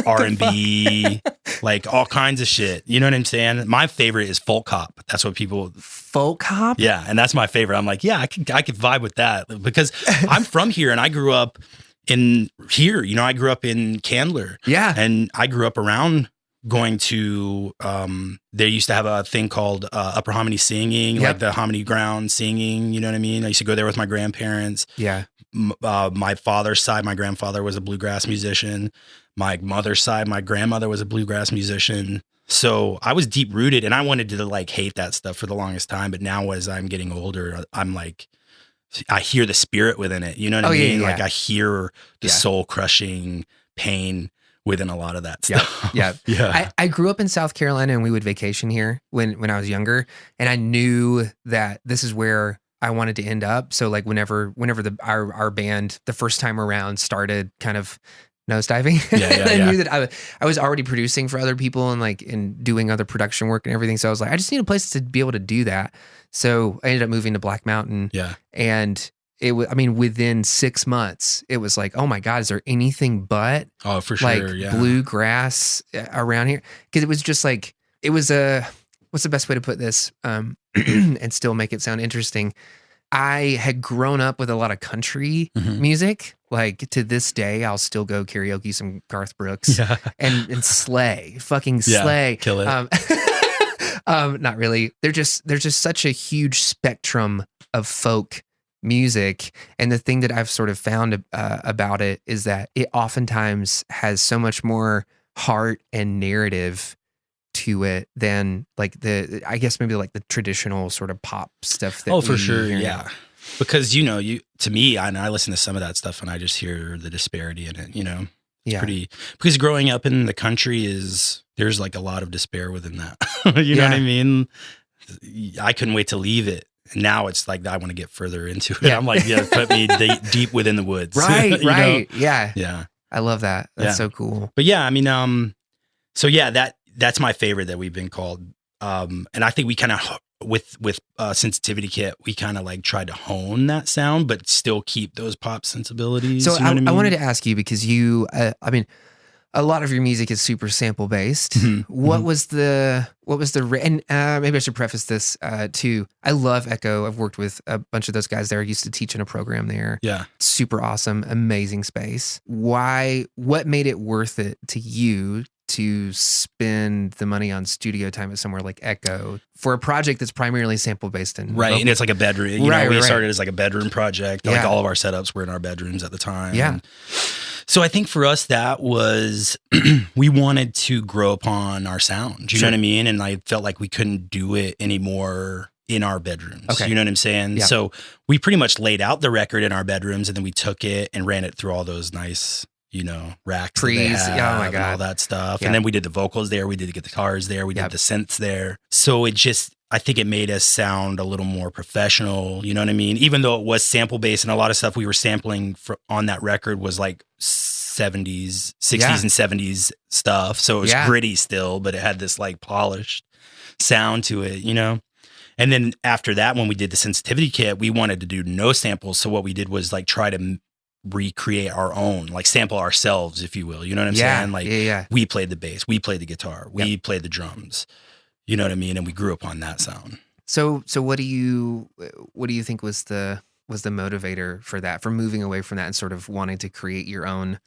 R&B, like all kinds of shit. You know what I'm saying? My favorite is folk hop. That's what people... Folk hop? Yeah. And that's my favorite. I'm like, yeah, I could vibe with that because I'm from here and I grew up in here. I grew up in Candler. Yeah. And I grew up around going to, they used to have a thing called Upper Hominy Singing, like the Hominy Ground singing, you know what I mean? I used to go there with my grandparents. Yeah. My father's side, my grandfather was a bluegrass musician. My mother's side, my grandmother was a bluegrass musician. So I was deep rooted and I wanted to like hate that stuff for the longest time. But now as I'm getting older, I'm like, I hear the spirit within it. You know what I mean? Yeah. Like I hear the soul crushing pain within a lot of that stuff. Yeah. I grew up in South Carolina and we would vacation here when I was younger. And I knew that this is where I wanted to end up. So like whenever our band, the first time around, started kind of nosediving, I knew that I was already producing for other people and doing other production work and everything. So I was like, I just need a place to be able to do that. So I ended up moving to Black Mountain. Yeah. And it was, within 6 months, it was like, oh my God, is there anything but for sure, bluegrass around here? Because it was just like, it was what's the best way to put this and still make it sound interesting? I had grown up with a lot of country music. Like to this day, I'll still go karaoke some Garth Brooks and slay, fucking slay. Kill it. Not really. There's just such a huge spectrum of folk music. And the thing that I've sort of found about it is that it oftentimes has so much more heart and narrative to it than like I guess maybe like the traditional sort of pop stuff. That for sure. Yeah. Because, to me, I listen to some of that stuff and I just hear the disparity in it, It's pretty, because growing up in the country there's like a lot of despair within that. You know what I mean? I couldn't wait to leave it. Now it's like, I want to get further into it. I'm like, put me deep within the woods. Right, right. know? Yeah. Yeah. I love that. That's so cool. But so that's my favorite that we've been called. And I think we kind of with Sensitivity Kit, we kind of like tried to hone that sound, but still keep those pop sensibilities. So you know what I mean? I wanted to ask you, because you, I mean, a lot of your music is super sample based. Mm-hmm. What was the, and maybe I should preface this too. I love Echo. I've worked with a bunch of those guys there. I used to teach in a program there. Yeah. Super awesome, amazing space. What made it worth it to you to spend the money on studio time at somewhere like Echo for a project that's primarily sample based and right? And it's like a bedroom. You know, we started as like a bedroom project. Like all of our setups were in our bedrooms at the time. Yeah. And so I think for us that was we wanted to grow upon our sound. You know what I mean? And I felt like we couldn't do it anymore in our bedrooms. Okay. You know what I'm saying? Yeah. So we pretty much laid out the record in our bedrooms, and then we took it and ran it through all those nice, you know, racks that they have, oh my God, and all that stuff. Yeah. And then we did the vocals there, we did the guitars there, we did the synths there. So it just, I think it made us sound a little more professional. You know what I mean? Even though it was sample based, and a lot of stuff we were sampling on that record was like 70s, 60s and 70s stuff. So it was gritty still, but it had this like polished sound to it, you know? And then after that, when we did the Sensitivity Kit, we wanted to do no samples. So what we did was like try to recreate our own, like sample ourselves, if you will. You know what I'm saying? Like we played the bass, we played the guitar, we played the drums. You know what I mean? And we grew up on that sound. So what do you think was the motivator for that, for moving away from that and sort of wanting to create your own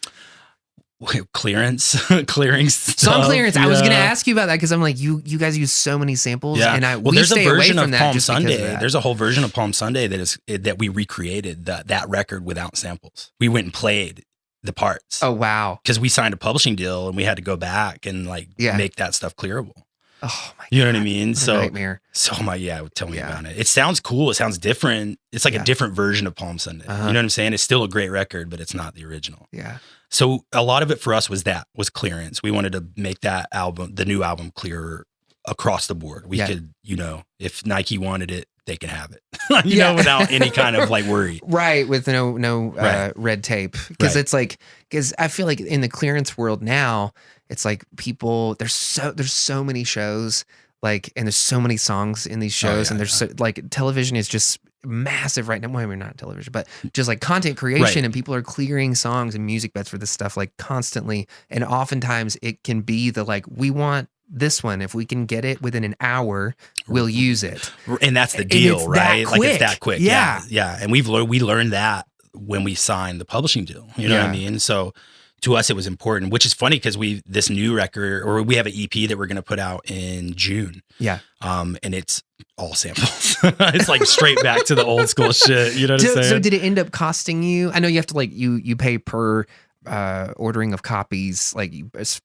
clearing stuff? Song clearance. I was going to ask you about that, because I'm like, you guys use so many samples, and there's stay a version away from of that Palm just Sunday. because of that. There's a whole version of Palm Sunday that we recreated that record without samples. We went and played the parts. Oh wow! Because we signed a publishing deal and we had to go back and like make that stuff clearable. Oh my God. You know what I mean? What a nightmare. So tell me about it. It sounds cool. It sounds different. It's like a different version of Palm Sunday. You know what I'm saying? It's still a great record, but it's not the original. Yeah. So a lot of it for us was clearance. We wanted to make that album, the new album, clearer across the board. We could, you know, if Nike wanted it, they can have it, you know, without any kind of like worry. Right. With no red tape. Because it's like, because I feel like in the clearance world now, it's like people, there's so many shows, like, and there's so many songs in these shows, and there's so, like, television is just massive right now. Well, we're not television, but just like content creation, and people are clearing songs and music beds for this stuff like constantly. And oftentimes it can be the like, we want this one, if we can get it within an hour, we'll use it. And that's the deal, right? Like it's that quick. Yeah. And we learned that when we signed the publishing deal. You know what I mean? So to us, it was important, which is funny because this new record, or we have an EP that we're going to put out in June. Yeah. And it's all samples. It's like straight back to the old school shit. You know what I'm saying? So did it end up costing you? I know you have to like, you pay per ordering of copies, like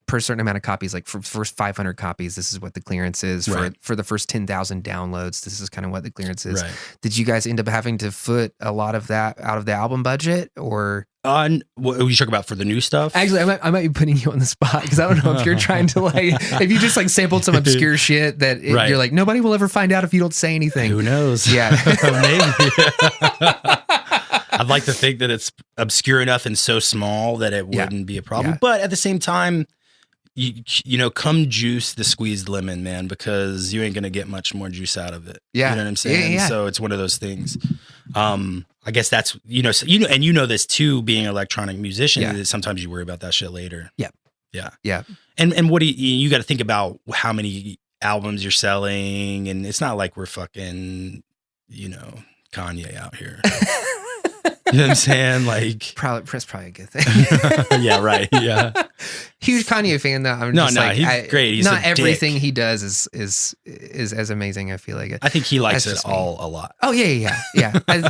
per certain amount of copies, like for first 500 copies, this is what the clearance is. For the first 10,000 downloads, this is kind of what the clearance is. Right. Did you guys end up having to foot a lot of that out of the album budget, or? What are you talking about for the new stuff? Actually, I might be putting you on the spot, because I don't know if you're trying to like, if you just like sampled some obscure shit that you're like, nobody will ever find out if you don't say anything. Who knows? Yeah. Maybe. I'd like to think that it's obscure enough and so small that it wouldn't be a problem. Yeah. But at the same time, you know, come juice the squeezed lemon, man, because you ain't going to get much more juice out of it. Yeah. You know what I'm saying? Yeah. So it's one of those things. I guess that's, and you know this too, being an electronic musician, that sometimes you worry about that shit later. Yeah. Yeah. Yeah. And what do you got to think about how many albums you're selling, and it's not like we're fucking, Kanye out here. You know what I'm saying? Like, that's probably a good thing. Yeah, right. Yeah. Huge Kanye fan though. He's great. He's not everything he does is as amazing. I feel like I think he likes it all a lot. Oh yeah.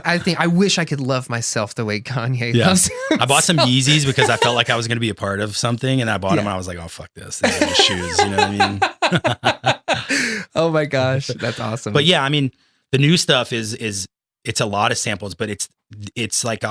I think I wish I could love myself the way Kanye loves himself. I bought some Yeezys because I felt like I was going to be a part of something, and I bought them. And I was like, oh fuck this, these are shoes. You know what I mean? Oh my gosh, that's awesome. But yeah, I mean, the new stuff is it's a lot of samples, but it's like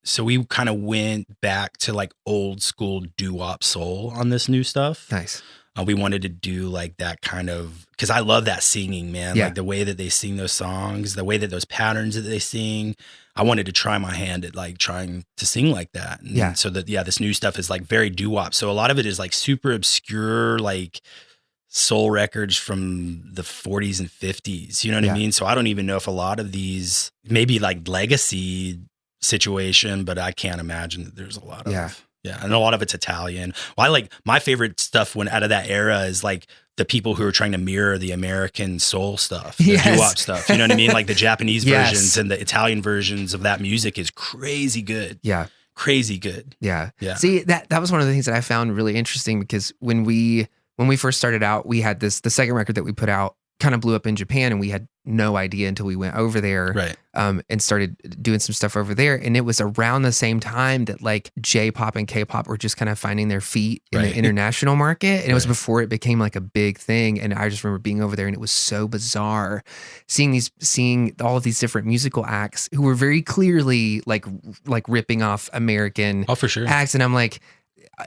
so we kind of went back to like old school doo-wop soul on this new stuff. Nice. We wanted to do like that kind of, because I love that singing, man. Yeah. Like the way that they sing those songs, the way that those patterns that they sing. I wanted to try my hand at like trying to sing like that. And so this new stuff is like very doo-wop. So a lot of it is like super obscure, like soul records from the 40s and 50s. You know what I mean? So I don't even know if a lot of these, maybe like legacy situation, but I can't imagine that there's a lot of, and a lot of it's Italian. Well, I like, my favorite stuff when out of that era is like the people who are trying to mirror the American soul stuff, the doo-wop stuff. You know what I mean? Like the Japanese versions and the Italian versions of that music is crazy good. Yeah. Crazy good. Yeah. See, that was one of the things that I found really interesting, because when we first started out, we had the second record that we put out kind of blew up in Japan, and we had no idea until we went over there, and started doing some stuff over there. And it was around the same time that like J-pop and K-pop were just kind of finding their feet in the international market. And it was before it became like a big thing. And I just remember being over there, and it was so bizarre seeing all of these different musical acts who were very clearly like ripping off American for sure acts. And I'm like,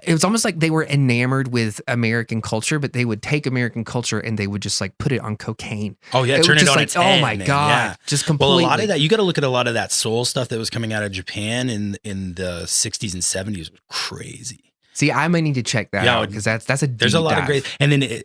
it was almost like they were enamored with American culture, but they would take American culture and they would just like put it on cocaine. Oh yeah, turn it on its head. Oh my God, just completely. Well, a lot of that, you got to look at a lot of that soul stuff that was coming out of Japan in the 60s and 70s was crazy. See, I might need to check that out, because that's a deep there's a lot dive. of great, and then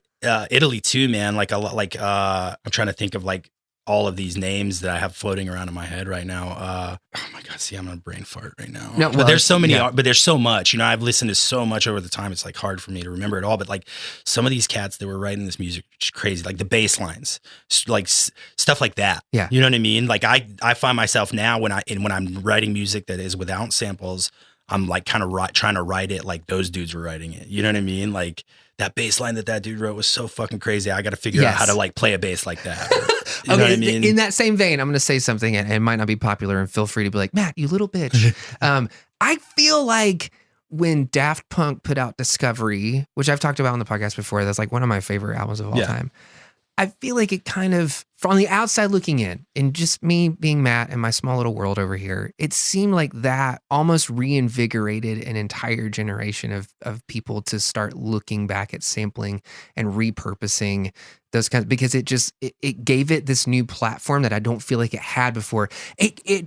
Italy too, man. Like a lot, like I'm trying to think of like all of these names that I have floating around in my head right now. Oh my God, see, I'm on a brain fart right now. No, but there's so many, but there's so much, you know, I've listened to so much over the time. It's like hard for me to remember it all, but like some of these cats that were writing this music, crazy, like the bass lines, like stuff like that. Yeah. You know what I mean? Like I find myself now when I'm writing music that is without samples, I'm like kind of trying to write it like those dudes were writing it. You know what I mean? Like that bass line that dude wrote was so fucking crazy. I got to figure out how to like play a bass like that. You know what I mean? In that same vein, I'm going to say something, and it might not be popular, and feel free to be like, Matt, you little bitch. I feel like when Daft Punk put out Discovery, which I've talked about on the podcast before, that's like one of my favorite albums of all time. I feel like it kind of, from the outside looking in, and just me being Matt and my small little world over here, it seemed like that almost reinvigorated an entire generation of people to start looking back at sampling and repurposing those kinds, because it gave it this new platform that I don't feel like it had before.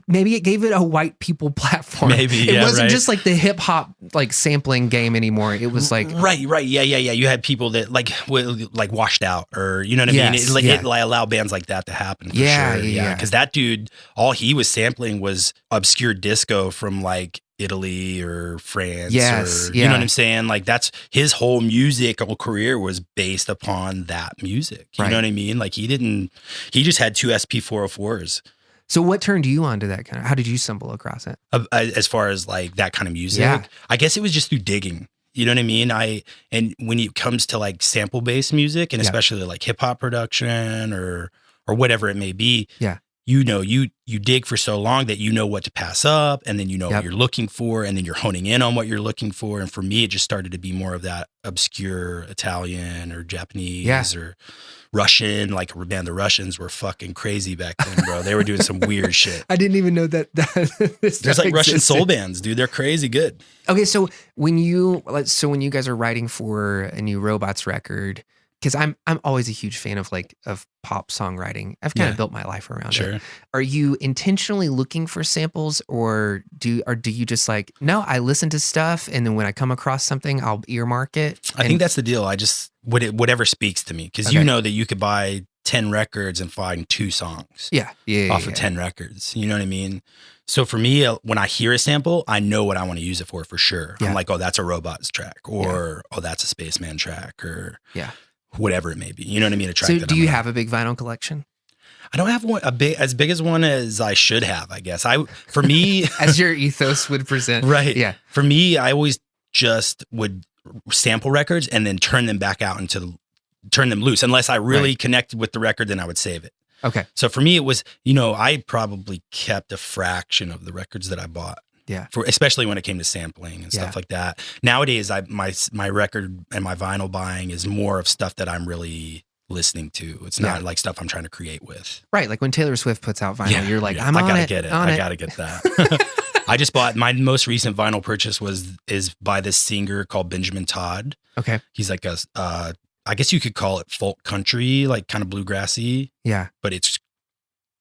Maybe it gave it a white people platform. Maybe it wasn't just like the hip hop like sampling game anymore. It was like right. Yeah. You had people that like washed out, or you know what I mean. It allowed bands like that to happen. For sure. Because that dude, all he was sampling was obscure disco from like Italy or France, or you know what I'm saying? Like that's his whole musical career was based upon that music. You know what I mean? Like he just had 2 SP404s. So what turned you on to that kind of, how did you stumble across it? As far as like that kind of music, I guess it was just through digging. You know what I mean? And when it comes to like sample based music, and especially like hip hop production or whatever it may be, you know, you dig for so long that you know what to pass up, and then you know what you're looking for, and then you're honing in on what you're looking for. And for me, it just started to be more of that obscure Italian or Japanese or Russian. Like, man, the Russians were fucking crazy back then, bro. They were doing some weird shit. I didn't even know that there's like Russian soul bands, dude. They're crazy good. Okay, so when you guys are writing for a new Robots record, because I'm always a huge fan of pop songwriting. I've kind of built my life around it. Are you intentionally looking for samples, or do you just like, no, I listen to stuff, and then when I come across something, I'll earmark it? I think that's the deal. I just whatever speaks to me, because you know that you could buy 10 records and find 2 songs off of 10 records. You know what I mean? So for me, when I hear a sample, I know what I want to use it for sure. I'm like, oh, that's a Robots track, or oh, that's a Spaceman track, or whatever it may be. You know what I mean? A track. So do you have a big vinyl collection? I don't have one as big as one as I should have, I guess. For me, as your ethos would present. Right. Yeah. For me, I always just would sample records and then turn them back out turn them loose. Unless I really connected with the record, then I would save it. Okay. So for me, it was, I probably kept a fraction of the records that I bought. Yeah. Especially when it came to sampling and stuff like that. Nowadays, my record and my vinyl buying is more of stuff that I'm really listening to. It's not like stuff I'm trying to create with. Right. Like when Taylor Swift puts out vinyl, you're like, I gotta get it. I gotta get that. I just bought, my most recent vinyl purchase is by this singer called Benjamin Todd. Okay. He's like I guess you could call it folk country, like kind of bluegrassy. Yeah. But it's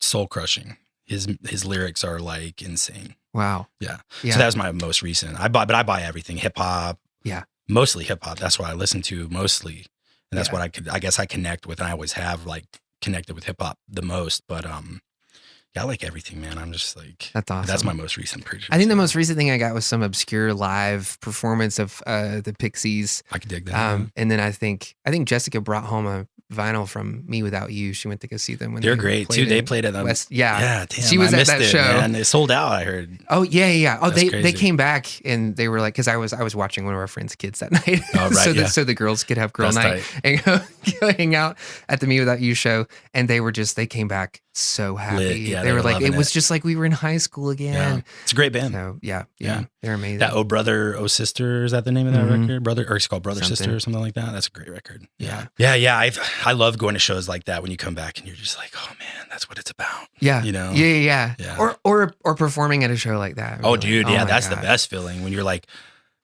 soul crushing. His lyrics are like insane. Wow. Yeah. So that was my most recent. I buy everything, hip hop. Yeah. Mostly hip hop. That's what I listen to mostly. And that's what I guess I connect with, and I always have like connected with hip hop the most. But yeah, I like everything, man. I'm just like, that's awesome. That's my most recent purchase. I think the most recent thing I got was some obscure live performance of the Pixies. I could dig that. And then I think Jessica brought home a vinyl from Me Without You. She went to go see them when they're great too. They played at West. Yeah, damn, she was at that show. And it sold out, I heard. Oh yeah. Oh, That's they came back and they were like, because I was watching one of our friends' kids that night, oh, right, so the girls could have girl That's night and go hang out at the Me Without You show, and they came back so happy. Lit. Yeah, they were like, it was it. just like we were in high school again. Yeah. It's a great band. So yeah, they're amazing. That Oh Brother, Oh Sister, is that the name of that record? Brother, or it's called Brother Sister or something like that. That's a great record. Yeah. I love going to shows like that when you come back and you're just like, oh man, that's what it's about. Yeah. You know? Yeah. Or performing at a show like that. Oh, dude, yeah, that's the best feeling when you're like,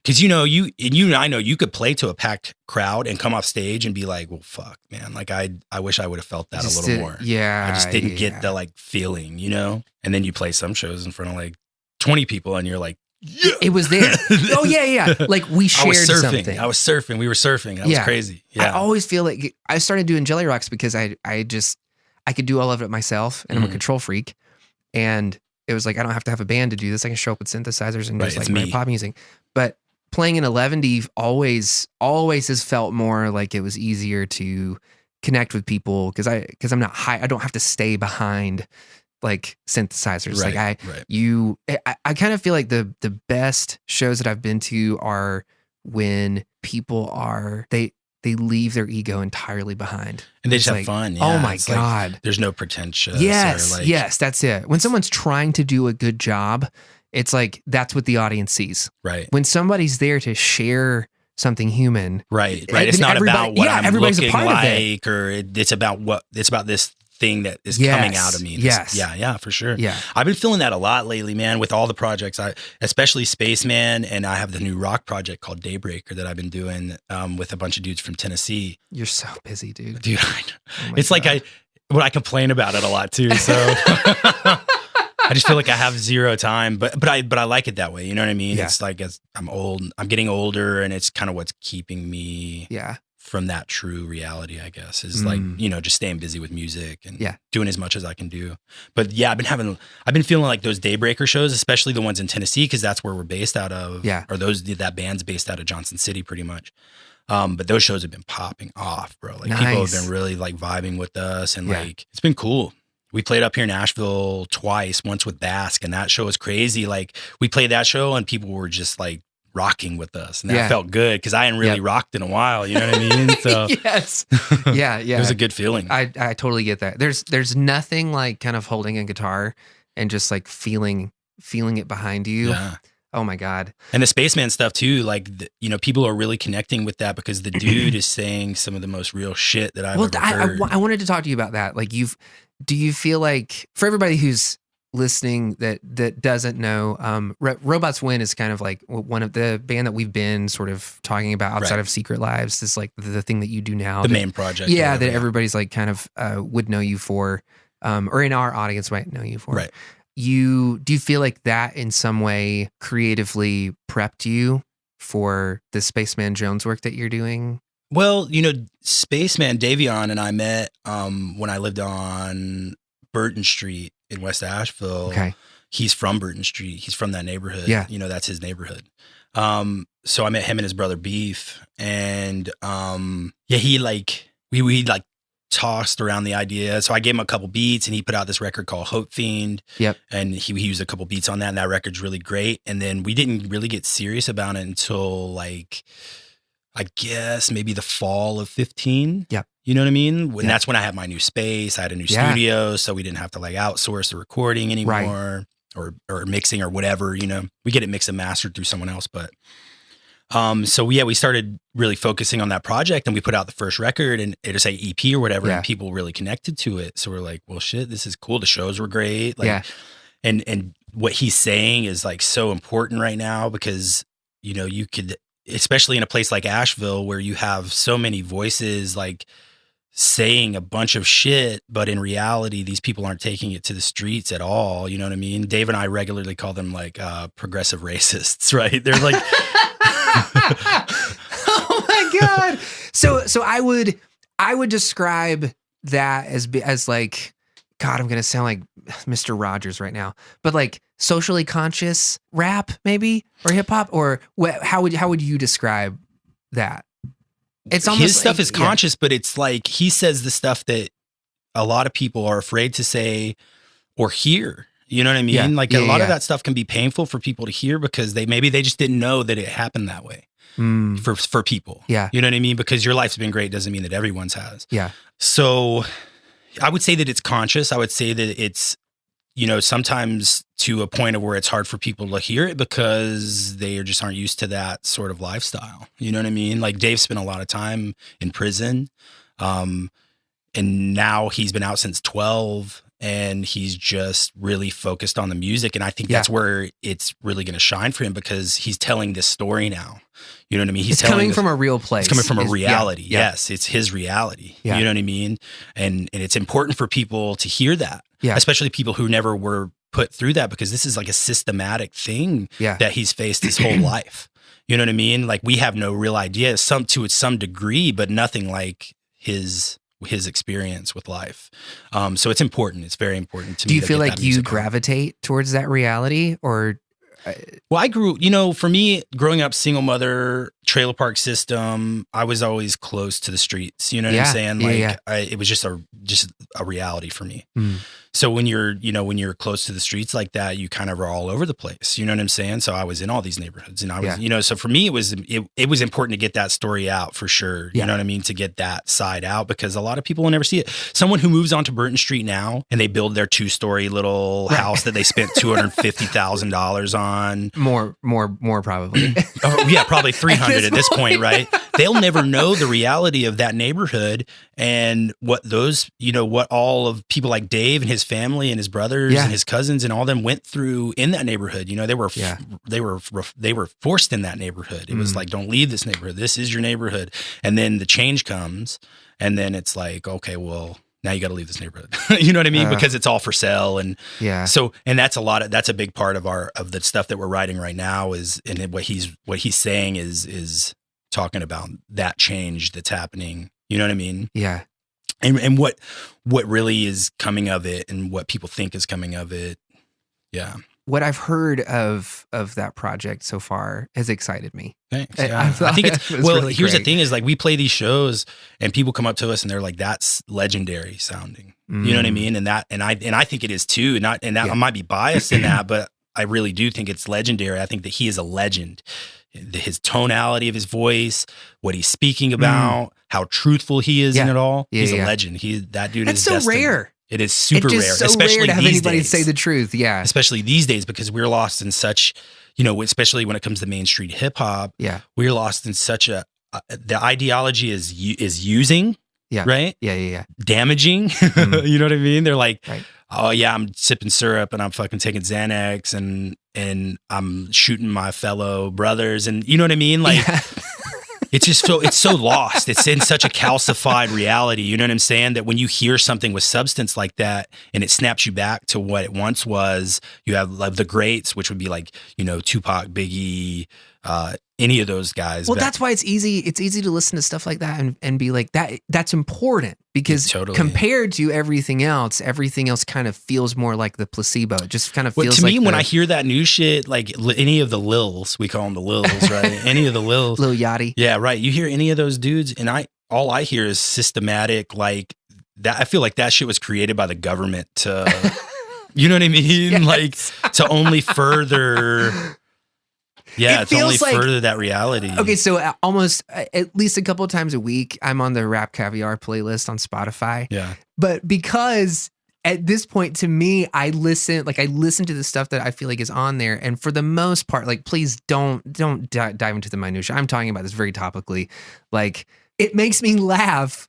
because you and I know you could play to a packed crowd and come off stage and be like, well, fuck, man. Like I wish I would have felt that a little more. Yeah. I just didn't get the like feeling, you know? And then you play some shows in front of like 20 people and you're like, yeah. It was there. Oh yeah. Like we shared something. I was surfing. We were surfing. That was crazy. Yeah. I always feel like I started doing Jellyrox because I could do all of it myself, and I'm a control freak. And it was like, I don't have to have a band to do this. I can show up with synthesizers and just like my pop music. But playing in 11ty always has felt more like it was easier to connect with people because I'm not high. I don't have to stay behind like synthesizers. I kind of feel like the best shows that I've been to are when people they leave their ego entirely behind. And they just have fun. Yeah. Oh my God. Like, there's no pretentious. Yes, that's it. When someone's trying to do a good job, it's like, that's what the audience sees. Right. When somebody's there to share something human. Right. It's not about what I'm looking like, or it's about this thing that is coming out of me. Yeah, for sure. Yeah. I've been feeling that a lot lately, man, with all the projects, especially Spaceman, and I have the new rock project called Daybreaker that I've been doing with a bunch of dudes from Tennessee. You're so busy, dude. Dude, I know. It's God. Like I complain about it a lot too, so I just feel like I have zero time, but I like it that way. You know what I mean? Yeah. It's like I'm getting older, and it's kind of what's keeping me from that true reality, I guess, is like, just staying busy with music and doing as much as I can do. But yeah, I've been feeling like those Daybreaker shows, especially the ones in Tennessee, because that's where we're based out of. Yeah. Or that band's based out of Johnson City pretty much. But those shows have been popping off, bro. Like people have been really like vibing with us, and like, it's been cool. We played up here in Nashville twice, once with Basque, and that show was crazy. Like we played that show and people were just like rocking with us, and that felt good because I hadn't really rocked in a while. You know what I mean? So yes, yeah. It was a good feeling. I totally get that. There's nothing like kind of holding a guitar and just like feeling it behind you. Yeah. Oh my God. And the Spaceman stuff too, like, people are really connecting with that because the dude is saying some of the most real shit that I've ever heard. I wanted to talk to you about that. Like do you feel like, for everybody who's listening that doesn't know, Robots Win is kind of like one of the band that we've been sort of talking about outside of Secret Lives. Is like the thing that you do now. The main project. Yeah, that everybody's like kind of would know you for, or in our audience might know you for. Right. Do you feel like that in some way creatively prepped you for the Spaceman Jones work that you're doing? Well, Spaceman Davion and I met when I lived on Burton Street in West Asheville. Okay. He's from Burton Street. He's from that neighborhood. Yeah. That's his neighborhood. So I met him and his brother Beef, and he we tossed around the idea. So I gave him a couple beats, and he put out this record called Hope Fiend. Yep. And he used a couple beats on that, and that record's really great. And then we didn't really get serious about it until like, I guess maybe the fall of 15. Yeah. You know what I mean? And that's when I had my new space. I had a new studio, so we didn't have to like outsource the recording anymore, or mixing or whatever, we get it mixed and mastered through someone else. But, we started really focusing on that project, and we put out the first record, and it was a EP or whatever, and people really connected to it. So we're like, well, shit, this is cool. The shows were great. Like, and what he's saying is like so important right now because, you could, especially in a place like Asheville where you have so many voices, like saying a bunch of shit, but in reality, these people aren't taking it to the streets at all. You know what I mean? Dave and I regularly call them like progressive racists, right? They're like, oh my God. So I would describe that as like, God, I'm gonna sound like Mr. Rogers right now, but like socially conscious rap, maybe, or hip hop, or how would you describe that? It's almost his stuff like, is conscious, but it's like he says the stuff that a lot of people are afraid to say or hear. You know what I mean? Yeah. Like a lot of that stuff can be painful for people to hear because maybe they just didn't know that it happened that way for people. Yeah. You know what I mean? Because your life's been great doesn't mean that everyone's has. Yeah. So I would say that it's conscious. I would say that it's, sometimes to a point of where it's hard for people to hear it because they just aren't used to that sort of lifestyle. You know what I mean? Like Dave spent a lot of time in prison. And now he's been out since 12 and he's just really focused on the music. And I think that's where it's really going to shine for him because he's telling this story now. You know what I mean? It's coming from a real place. It's coming from a reality. Yeah. Yes. It's his reality. Yeah. You know what I mean? And it's important for people to hear that, especially people who never were put through that because this is like a systematic thing that he's faced his whole life. You know what I mean? Like we have no real idea to some degree, but nothing like his experience with life. So it's important. It's very important to me. Do you feel like you gravitate towards that reality or? Well, I grew, for me, growing up, single mother, trailer park system, I was always close to the streets. You know what I'm saying? Like it was just a reality for me. So when you're close to the streets like that, you kind of are all over the place. You know what I'm saying? So I was in all these neighborhoods and I was, so for me, it was important to get that story out for sure. You know what I mean? To get that side out because a lot of people will never see it. Someone who moves onto Burton Street now and they build their 2-story little house that they spent $250,000 on. More probably. Oh yeah, probably 300 at this point, right? They'll never know the reality of that neighborhood and what those, what all of people like Dave and his family and his brothers and his cousins and all them went through in that neighborhood. They were forced in that neighborhood. It was like, don't leave this neighborhood. This is your neighborhood. And then the change comes and then it's like, okay, well, now you got to leave this neighborhood. You know what I mean? Because it's all for sale. And so, and that's a big part of the stuff that we're writing right now and what he's saying is talking about that change that's happening. You know what I mean? Yeah. And what really is coming of it and what people think is coming of it. Yeah. What I've heard of that project so far has excited me. Thanks. Yeah. I think it's really here's great. the thing is like we play these shows and people come up to us and they're like, that's legendary sounding. You know what I mean? And I think it is too. And I might be biased in that, but I really do think it's legendary. I think that he is a legend. His tonality of his voice, what he's speaking about, how truthful he is in it all. He's a legend. That dude That's is so destined. rare. It is super rare, So especially rare to have these anybody days. say the truth. Yeah, especially these days because we're lost in such, especially when it comes to Main Street hip hop. Yeah, we're lost in such the ideology is using. Yeah. Right. Yeah. Damaging. You know what I mean? They're like, right. Oh yeah, I'm sipping syrup and I'm fucking taking Xanax and I'm shooting my fellow brothers and you know what I mean? Like it's just it's so lost. It's in such a calcified reality. You know what I'm saying? That when you hear something with substance like that and it snaps you back to what it once was, you have like the greats, which would be like, Tupac, Biggie, any of those guys. Well, that's why it's easy to listen to stuff like that and be like that's important because compared to everything else kind of feels more like the placebo. It just kind of feels to like me when I hear that new shit, like any of the Lils, we call them the Lils, right? Any of the Lils. Lil Yachty. Yeah, right. You hear any of those dudes and all I hear is systematic like that. I feel like that shit was created by the government to you know what I mean? Yes. Like to only further to only further that reality. Okay, so almost at least a couple of times a week, I'm on the Rap Caviar playlist on Spotify. Yeah. But because at this point, to me, I listen to the stuff that I feel like is on there. And for the most part, like, please don't dive into the minutia. I'm talking about this very topically. Like, it makes me laugh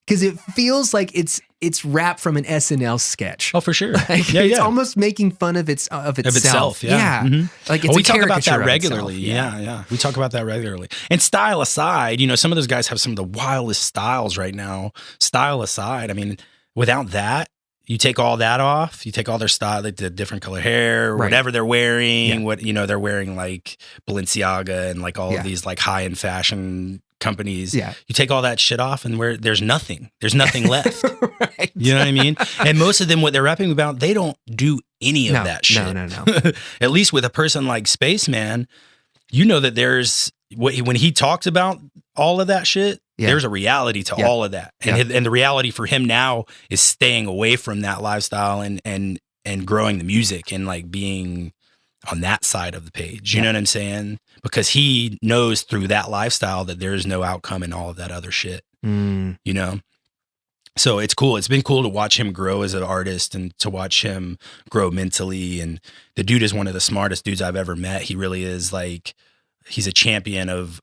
because it feels like it's rap from an SNL sketch. Oh, for sure. Like, it's almost making fun of itself. Yeah. Mm-hmm. Like it's we a talk about that caricature regularly. of itself. Yeah. We talk about that regularly. And style aside, some of those guys have some of the wildest styles right now. Style aside, I mean, without that, you take all that off, you take all their style, like the different color hair, whatever they're wearing, they're wearing like Balenciaga and like all of these like high-end fashion companies. Yeah. You take all that shit off and there's nothing left. Right. You know what I mean? And most of them, what they're rapping about, they don't do any of that shit. No. At least with a person like Spaceman, you know that there's when he talks about all of that shit, there's a reality to all of that. And the reality for him now is staying away from that lifestyle and growing the music and like being on that side of the page. You know what I'm saying? Because he knows through that lifestyle that there's no outcome in all of that other shit. You know? So it's cool. It's been cool to watch him grow as an artist and to watch him grow mentally. And the dude is one of the smartest dudes I've ever met. He really is like, he's a champion of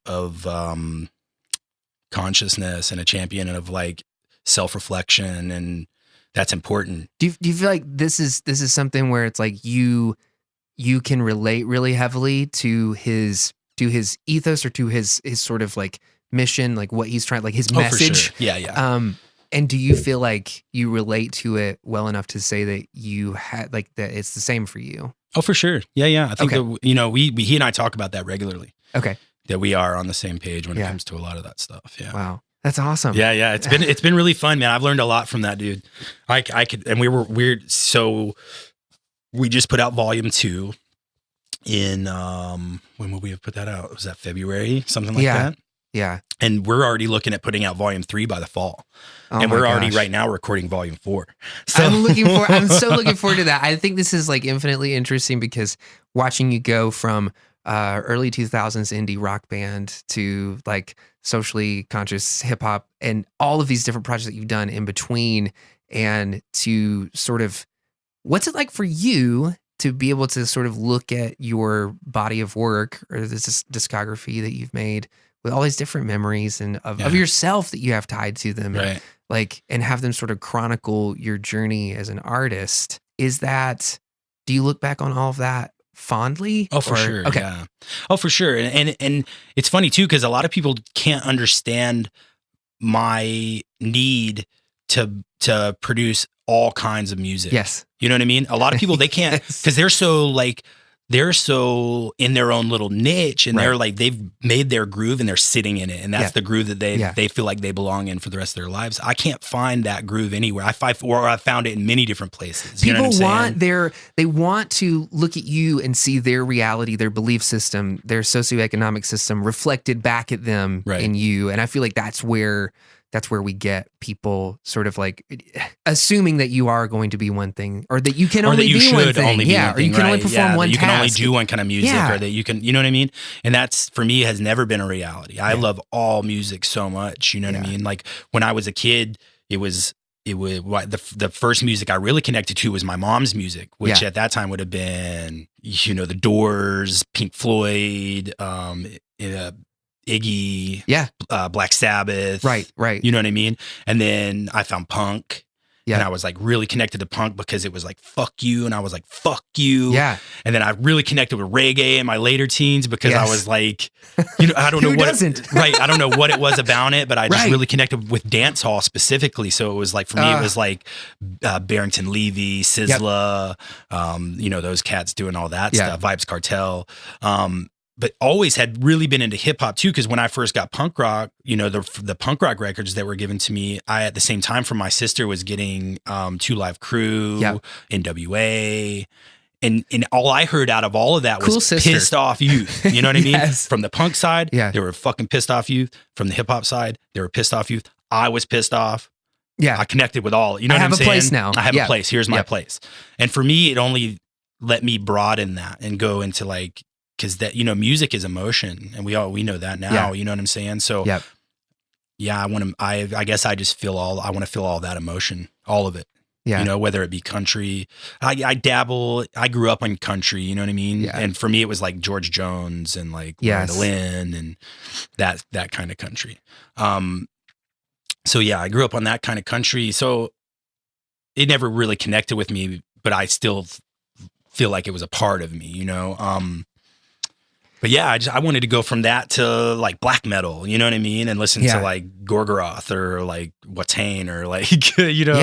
consciousness and a champion of like self-reflection, and that's important. Do you feel like this is something where it's like you can relate really heavily to his ethos or to his sort of like mission, like what he's trying, like his message? For sure. Yeah. And do you feel like you relate to it well enough to say that you had like that it's the same for you? Oh, for sure. Yeah. I think that, you know, he and I talk about that regularly. Okay. That we are on the same page when it comes to a lot of that stuff. Yeah. Wow. That's awesome. Yeah. It's been really fun, man. I've learned a lot from that dude. I could, and we were weird. So we just put out volume 2 in, when would we have put that out? Was that February? Something like that? Yeah. And we're already looking at putting out volume 3 by the fall. And we're already right now recording volume 4. So I'm so looking forward to that. I think this is like infinitely interesting because watching you go from early 2000s indie rock band to like socially conscious hip hop and all of these different projects that you've done in between, and to sort of, what's it like for you to be able to sort of look at your body of work or this discography that you've made with all these different memories and of yourself that you have tied to them, right. and like, and have them sort of chronicle your journey as an artist. Do you look back on all of that fondly? Oh, for sure. Okay. Yeah. Oh, for sure. And it's funny too, because a lot of people can't understand my need to produce all kinds of music. Yes. You know what I mean? A lot of people, they can't, because they're so in their own little niche, and they're like, they've made their groove and they're sitting in it. And that's the groove that they feel like they belong in for the rest of their lives. I can't find that groove anywhere. I found it in many different places. You know what I'm saying? They want to look at you and see their reality, their belief system, their socioeconomic system reflected back at them in you. And I feel like that's where we get people sort of like assuming that you are going to be one thing, or that you can only be one thing. Or you can only perform one task. You can only do one kind of music, or that you can, you know what I mean? And that's, for me, has never been a reality. I love all music so much, you know what I mean? Like when I was a kid, the first music I really connected to was my mom's music, which at that time would have been, you know, The Doors, Pink Floyd, Iggy, Black Sabbath, right. You know what I mean? And then I found punk, and I was like really connected to punk because it was like fuck you, and I was like fuck you, And then I really connected with reggae in my later teens because I was like, you know, I don't know what I don't know what it was about it, but I just really connected with dance hall specifically. So it was like, for me, it was like Barrington Levy, Sizzla, you know, those cats doing all that stuff, Vibes Cartel. But always had really been into hip hop too, because when I first got punk rock, you know, the punk rock records that were given to me, I at the same time from my sister was getting 2 Live Crew, NWA, and all I heard out of all of that was pissed off youth. You know what I mean? From the punk side, they were fucking pissed off youth. From the hip hop side, they were pissed off youth. I was pissed off. Yeah, I connected with all. You know what I'm saying? I have a place now. I have a place. Here's my place. And for me, it only let me broaden that and go into like. Because that, you know, music is emotion, and we know that now. You know what I'm saying? So, I guess I just I want to feel all that emotion, all of it. Yeah. You know, whether it be country, I dabble. I grew up in country. You know what I mean? Yeah. And for me, it was like George Jones and like Lynn and that kind of country. So yeah, I grew up on that kind of country. So it never really connected with me, but I still feel like it was a part of me. You know. But yeah, I wanted to go from that to like black metal, you know what I mean? And listen to like Gorgoroth or like Watain or like, you know?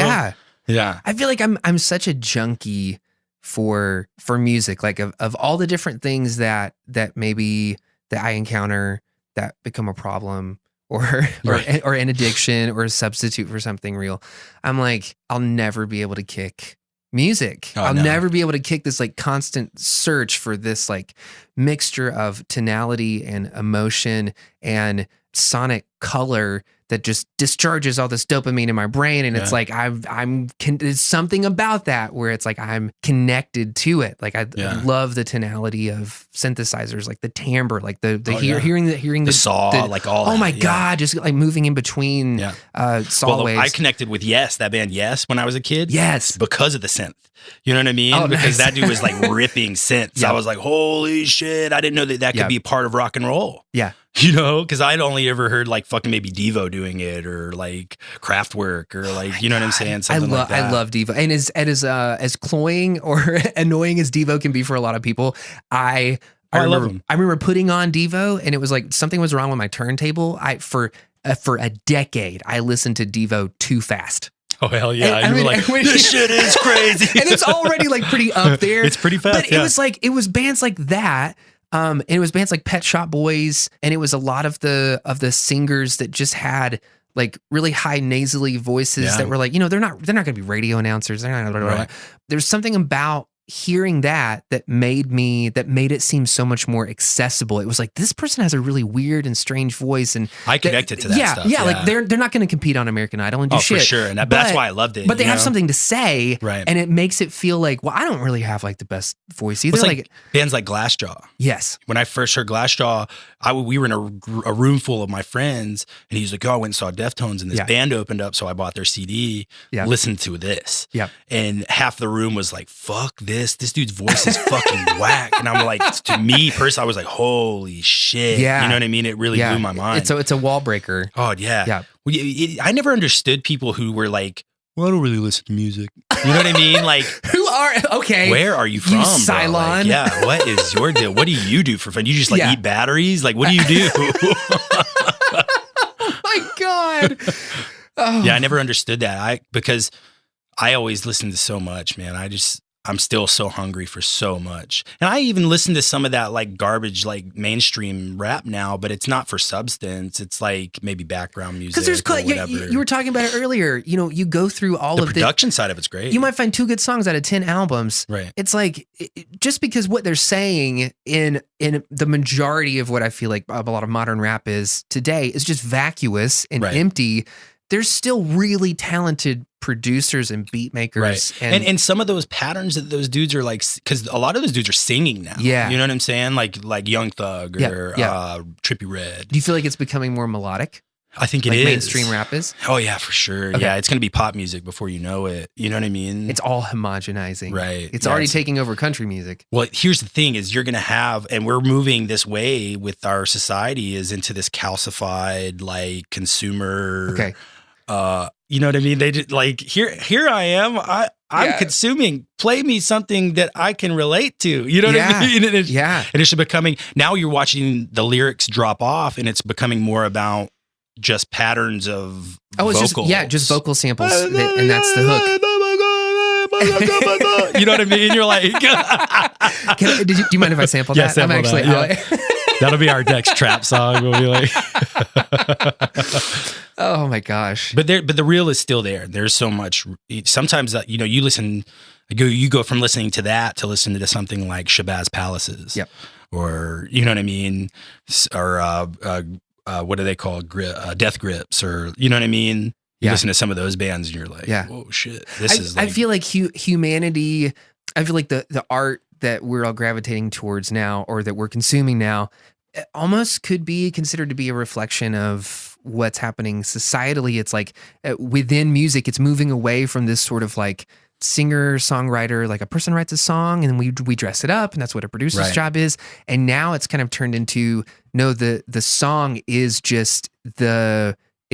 Yeah. I feel like I'm such a junkie for music, like of all the different things that maybe that I encounter that become a problem or an addiction or a substitute for something real, I'm like, I'll never be able to kick music. I'll never be able to kick this like constant search for this like mixture of tonality and emotion and sonic color that just discharges all this dopamine in my brain. And it's like, there's something about that where it's like, I'm connected to it. Like I love the tonality of synthesizers, like the timbre, like hearing the saw, like all oh my God, just like moving in between saw waves. I connected with that band Yes, when I was a kid. Yes. Because of the synth. You know what I mean? Oh, because nice. that dude was like ripping synths. Yeah. I was like, holy shit. I didn't know that could be part of rock and roll. Yeah. You know, because I'd only ever heard like fucking maybe Devo doing it or like Kraftwerk or like, you know what I'm saying? Something like that. I love Devo. And as cloying or annoying as Devo can be for a lot of people, I love him. I remember putting on Devo and it was like something was wrong with my turntable. For a decade, I listened to Devo too fast. Oh, hell yeah. And you were like, this shit is crazy. And it's already like pretty up there. It's pretty fast. But it was bands like that. And it was bands like Pet Shop Boys, and it was a lot of the singers that just had like really high nasally voices that were like, they're not going to be radio announcers. They're not. Right. There's something about hearing that made it seem so much more accessible. It was like, this person has a really weird and strange voice, and I connected to that stuff. Yeah, like they're not going to compete on American Idol and do shit. For sure, and that's why I loved it. But they have something to say, right? And it makes it feel like, well, I don't really have like the best voice either. It's like bands like Glassjaw. Yes. When I first heard Glassjaw, we were in a room full of my friends, and he was like, "Oh, I went and saw Deftones, and this band opened up, so I bought their CD. Listened to this, and half the room was like, fuck this. This dude's voice is fucking whack." And I'm like, to me personally, I was like, holy shit. Yeah. You know what I mean? It really blew my mind. It's a wall breaker. Oh, yeah. I never understood people who were like, well, I don't really listen to music. You know what I mean? Like, where are you from, you bro? Cylon. Like, what is your deal? What do you do for fun? You just like eat batteries? Like, what do you do? Oh my God. Oh. Yeah, I never understood that. Because I always listened to so much, man. I'm still so hungry for so much. And I even listen to some of that like garbage, like mainstream rap now, but it's not for substance. It's like maybe background music. Because you were talking about it earlier. You go through all of the production side of it's great. You might find 2 good songs out of 10 albums. Right. It's like, just because what they're saying in the majority of what I feel like a lot of modern rap is today is just vacuous and empty. There's still really talented producers and beat makers. Right. And some of those patterns that those dudes are like, because a lot of those dudes are singing now. Yeah. You know what I'm saying? Like Young Thug or Trippie Redd. Do you feel like it's becoming more melodic? I think it is. Like mainstream rap is? Oh, yeah, for sure. Okay. Yeah, it's going to be pop music before you know it. You know what I mean? It's all homogenizing. Right. It's already taking over country music. Well, here's the thing is you're going to have, and we're moving this way with our society is into this calcified, like consumer. Okay. You know what I mean? They just like, here I am. I'm consuming. Play me something that I can relate to. You know what I mean? And it's becoming, now you're watching the lyrics drop off and it's becoming more about just patterns of vocals. Just vocal samples. And that's the hook. You know what I mean? You're like, do you mind if I sample that? Sample I'm actually, that. That'll be our next trap song. We'll be like, oh my gosh! But the reel is still there. There's so much. Sometimes you listen, you go from listening to that to listening to something like Shabazz Palaces, or you know what I mean, or what do they call Death Grips, or you know what I mean. You listen to some of those bands and you're like, whoa, shit. I feel like humanity. I feel like the art that we're all gravitating towards now, or that we're consuming now, almost could be considered to be a reflection of what's happening societally. It's like within music, it's moving away from this sort of like singer songwriter, like a person writes a song and then we dress it up, and that's what a producer's job is. And now it's kind of turned into, no, the song is just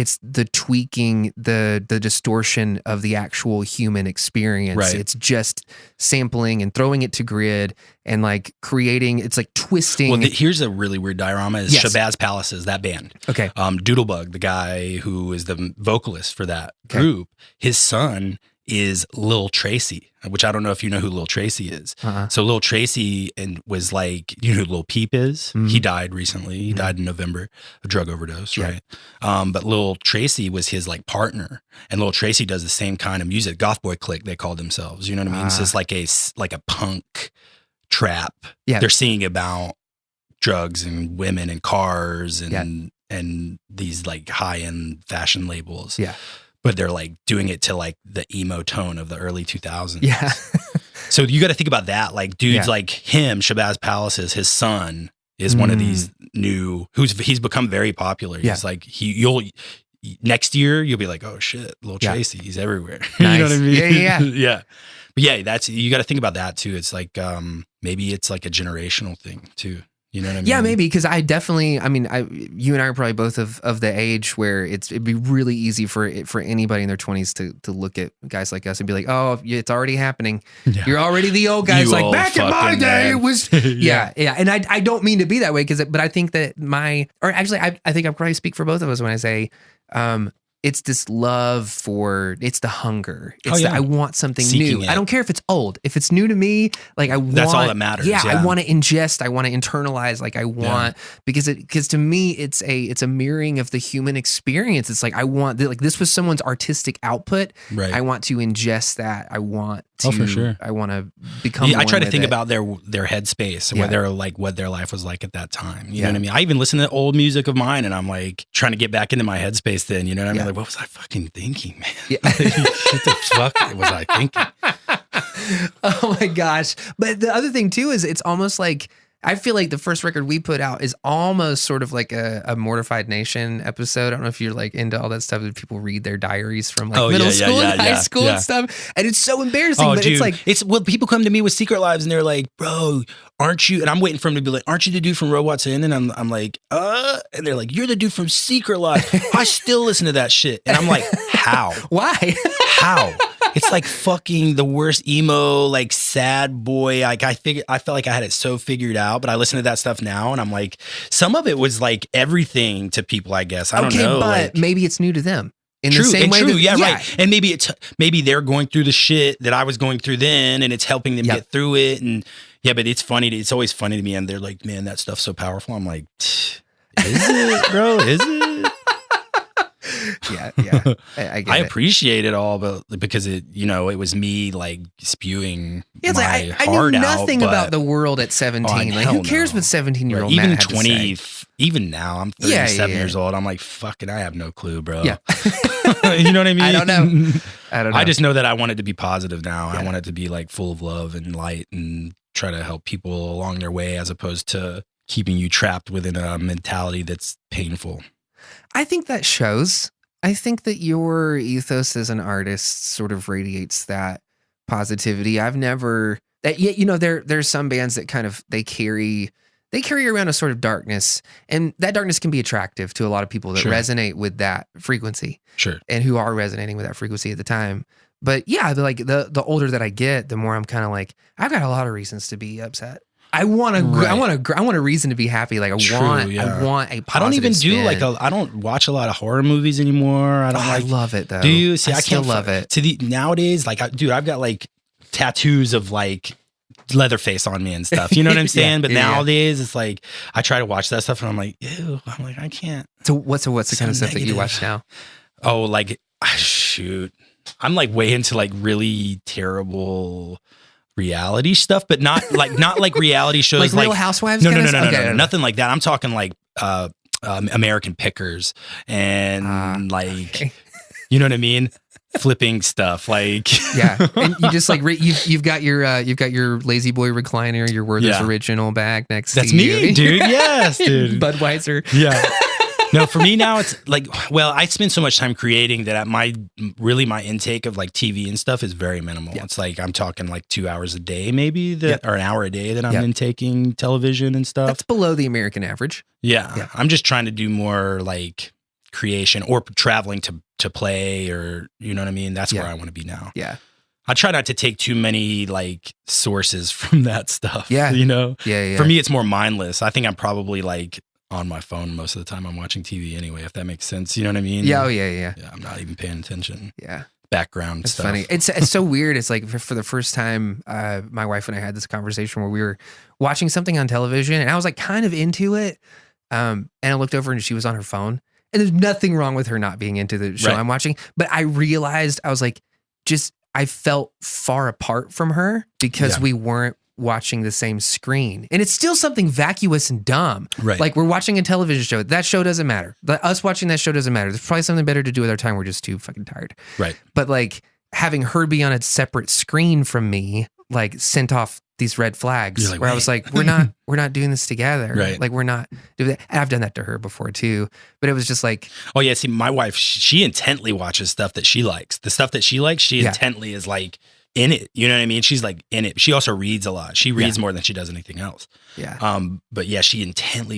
it's the tweaking, the distortion of the actual human experience. Right. It's just sampling and throwing it to grid and like creating, it's like twisting. Well, here's a really weird diorama is Shabazz Palaces, that band. Okay. Doodlebug, the guy who is the vocalist for that group, his son is Lil Tracy, which I don't know if you know who Lil Tracy is. So Lil Tracy was like, you know who Lil Peep is? He died recently. He died in November, a drug overdose, right? But Lil Tracy was his like partner, and Lil Tracy does the same kind of music. Goth Boy Clique, they called themselves. You know what I mean? It's just like a punk trap. Yeah. They're singing about drugs and women and cars and these like high-end fashion labels. Yeah. But they're like doing it to like the emo tone of the early 2000s. Yeah. So you got to think about that. Like dudes like him, Shabazz Palaces, his son is one of these he's become very popular. He's like, next year you'll be like, oh shit, Lil Tracy, he's everywhere. Nice. You know what I mean? Yeah. Yeah. But yeah, you got to think about that too. It's like, maybe it's like a generational thing too. You know what I mean? Yeah, maybe, because you and I are probably both of the age where it'd be really easy for anybody in their 20s to look at guys like us and be like, oh, it's already happening. Yeah. You're already the old guys. Like back in my day, it was yeah. And I don't mean to be that way, but I think that I think I probably speak for both of us when I say, it's this love it's the hunger. It's I want something new. I don't care if it's old. If it's new to me, like that's all that matters. Yeah, I want to ingest. I want to internalize. Like I want, because to me, it's a mirroring of the human experience. It's like I want, like this was someone's artistic output. Right. I want to ingest that. I want to. Oh, for sure. I want to become. I try to think about their headspace and what their life was like at that time. You know what I mean? I even listen to old music of mine, and I'm like trying to get back into my headspace. Then you know what I mean? Like, what was I fucking thinking, man? Yeah. What the fuck was I thinking? Oh my gosh. But the other thing too is it's almost like, I feel like the first record we put out is almost sort of like a Mortified Nation episode. I don't know if you're like into all that stuff that people read their diaries from like middle school and high school and stuff. And it's so embarrassing, but dude, it's what people come to me with secret lives and they're like, bro, aren't you? And I'm waiting for them to be like, aren't you the dude from Robots In? And I'm like, and they're like, you're the dude from Secret Life. I still listen to that shit. And I'm like, how? Why? How? It's like fucking the worst emo, like sad boy. Like I felt like I had it so figured out, but I listen to that stuff now and I'm like, some of it was like everything to people, I guess. I don't know. But maybe it's new to them. In the same way. Right. And maybe they're going through the shit that I was going through then and it's helping them get through it. And but it's funny. It's always funny to me. And they're like, man, that stuff's so powerful. I'm like, is it, bro? Is it? Yeah. I appreciate it all, but because it was me like spewing my heart out. I knew nothing about the world at 17. Like, who cares what 17-year-old Matt had 20, to say? Even now, I'm 37 years old. I'm like, fucking, I have no clue, bro. Yeah. You know what I mean? I don't know. I just know that I want it to be positive now. Yeah. I want it to be like full of love and light and try to help people along their way as opposed to keeping you trapped within a mentality that's painful. I think that shows. I think that your ethos as an artist sort of radiates that positivity. I've never that there's some bands that kind of they carry around a sort of darkness, and that darkness can be attractive to a lot of people that resonate with that frequency. Sure. And who are resonating with that frequency at the time. But yeah, the older that I get, the more I'm kind of like, I've got a lot of reasons to be upset. I want a reason to be happy. Like I want a positive I don't even spin. I don't watch a lot of horror movies anymore. I love it though. Do you? See, I still can't love it. Nowadays, like I've got like tattoos of like Leatherface on me and stuff. You know what I'm saying? But nowadays it's like I try to watch that stuff and I'm like, ew. I'm like, I can't. So what's the kind of stuff that you watch now? Oh, like shoot. I'm like way into like really terrible reality stuff, but not like reality shows like Real Housewives. No, nothing like that. I'm talking like American Pickers and you know what I mean, flipping stuff like and you just like you've got your Lazy Boy recliner, your Werther's Original bag next. That's to you. me, dude. Yes, dude. Budweiser. Yeah. No, for me now it's like, well, I spend so much time creating that my intake of like TV and stuff is very minimal. Yeah. It's like I'm talking like 2 hours a day, maybe or an hour a day that I'm intaking television and stuff. That's below the American average. Yeah. I'm just trying to do more like creation or traveling to play, or you know what I mean? That's where I want to be now. Yeah. I try not to take too many like sources from that stuff. Yeah. You know? Yeah. For me, it's more mindless. I think I'm probably like on my phone most of the time I'm watching TV anyway, if that makes sense. You know what I mean? Yeah. Oh, yeah. I'm not even paying attention. Yeah. background It's stuff. funny. It's so weird. It's like for the first time, my wife and I had this conversation where we were watching something on television, and I was like kind of into it. And I looked over and she was on her phone. And there's nothing wrong with her not being into the show I'm watching. But I realized, I was like, I felt far apart from her because we weren't watching the same screen. And it's still something vacuous and dumb. Right. Like we're watching a television show. That show doesn't matter. Us watching that show doesn't matter. There's probably something better to do with our time. We're just too fucking tired. Right. But like having her be on a separate screen from me, like sent off these red flags like, where I was like, we're not doing this together. Right. Like we're not doing that. And I've done that to her before too, but it was just like, oh yeah. See, my wife, she intently watches stuff that she likes. The stuff that she likes, she intently is like in it. You know what I mean? She's like in it. She also reads a lot. She reads more than she does anything else. Yeah. But yeah,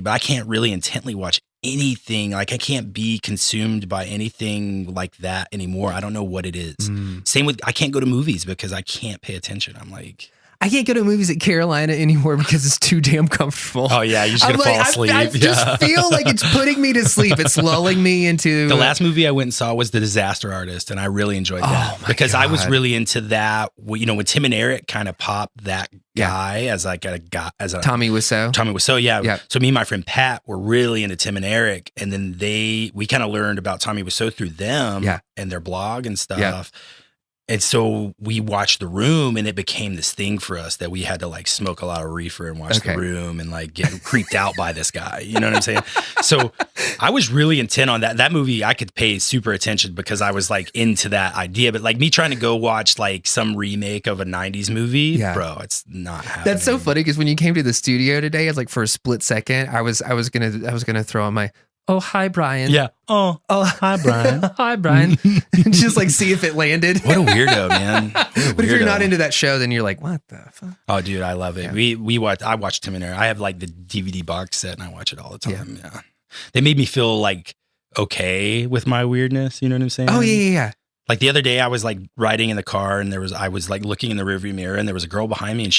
but I can't really intently watch anything. Like I can't be consumed by anything like that anymore. I don't know what it is. Same with, I can't go to movies because I can't pay attention. I'm like, I can't go to movies at Carolina anymore because it's too damn comfortable. Oh yeah, you're just gonna fall asleep. I just feel like it's putting me to sleep. It's lulling me into. The last movie I went and saw was The Disaster Artist, and I really enjoyed that because I was really into that. You know, when Tim and Eric kind of popped that guy as like a guy as a Tommy Wiseau. Yeah. So me and my friend Pat were really into Tim and Eric, and then we kind of learned about Tommy Wiseau through them and their blog and stuff. Yeah. And so we watched The Room, and it became this thing for us that we had to like smoke a lot of reefer and watch The Room and like get creeped out by this guy. You know what I'm saying? So I was really intent on that. That movie, I could pay super attention because I was like into that idea. But like me trying to go watch like some remake of a 90s movie, bro, it's not happening. That's so funny because when you came to the studio today, it's like for a split second, I was gonna throw on my hi Brian. Yeah. Oh, hi Brian. Hi Brian. Just like see if it landed. What a weirdo, man. But if you're not into that show, then you're like, what the fuck? Oh, dude, I love it. Yeah. I watched Tim and Eric. I have like the DVD box set, and I watch it all the time. Yeah. They made me feel like okay with my weirdness. You know what I'm saying? Oh yeah. Like the other day, I was like riding in the car, and I was like looking in the rearview mirror, and there was a girl behind me, and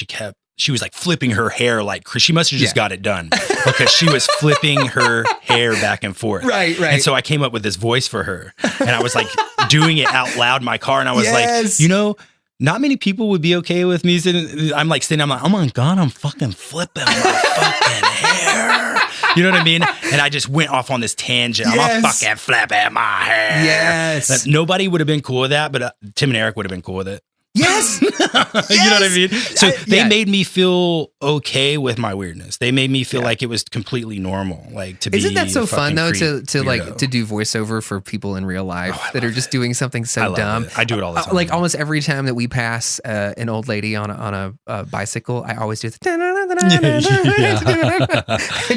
she was like flipping her hair like she must have just got it done because she was flipping her hair back and forth. Right. And so I came up with this voice for her, and I was like doing it out loud in my car, and I was like, you know, not many people would be okay with me sitting. I'm like, oh my God, I'm fucking flipping my fucking hair. You know what I mean? And I just went off on this tangent. I'm a fucking flipping my hair. Yes. Nobody would have been cool with that, but Tim and Eric would have been cool with it. Yes. You know what I mean? So they made me feel okay with my weirdness. They made me feel like it was completely normal. Like to be. Isn't that so fun though to like to do voiceover for people in real life that are just doing something so dumb? I do it all the time. Like almost every time that we pass an old lady on a bicycle, I always do the.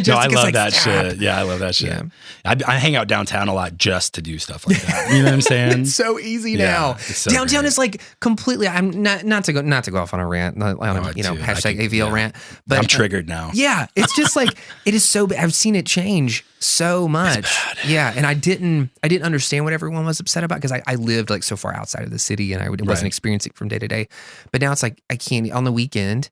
No, I love that shit. Yeah, I love that shit. Yeah. I hang out downtown a lot just to do stuff like that. You know what I'm saying? It's so easy now. So downtown great. Is like completely. I'm not to go off on a rant, hashtag AVL rant. But I'm triggered now. Yeah, it's just like it is so bad. I've seen it change so much. Yeah, and I didn't understand what everyone was upset about because I lived like so far outside of the city and I wasn't experiencing it from day to day. But now it's like I can't on the weekend.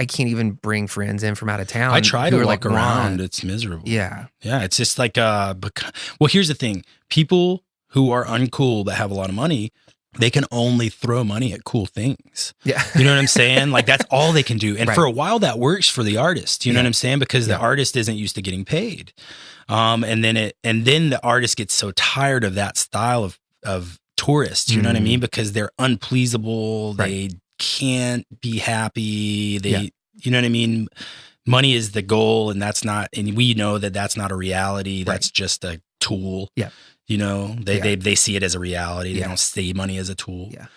I can't even bring friends in from out of town. I try to walk around. It's miserable. Yeah. Yeah. It's just like, well, here's the thing. People who are uncool that have a lot of money, they can only throw money at cool things. Yeah. You know what I'm saying? Like that's all they can do. And for a while that works for the artist. You know what I'm saying? Because the artist isn't used to getting paid. And then the artist gets so tired of that style of tourists. You know what I mean? Because they're unpleasable. They can't be happy. You know what I mean? Money is the goal, and and we know that that's not a reality. That's just a tool. Yeah. You know, they see it as a reality. They don't see money as a tool. Yeah.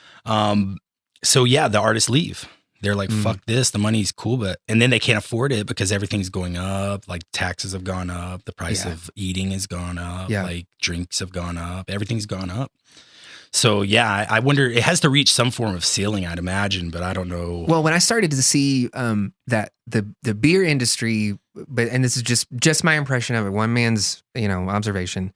So the artists leave. They're like, fuck this. The money's cool, and then they can't afford it because everything's going up. Like taxes have gone up. The price of eating has gone up. Yeah. Like drinks have gone up. Everything's gone up. So I wonder, it has to reach some form of ceiling, I'd imagine, but I don't know. Well, when I started to see that the beer industry, and this is just my impression of it, one man's observation,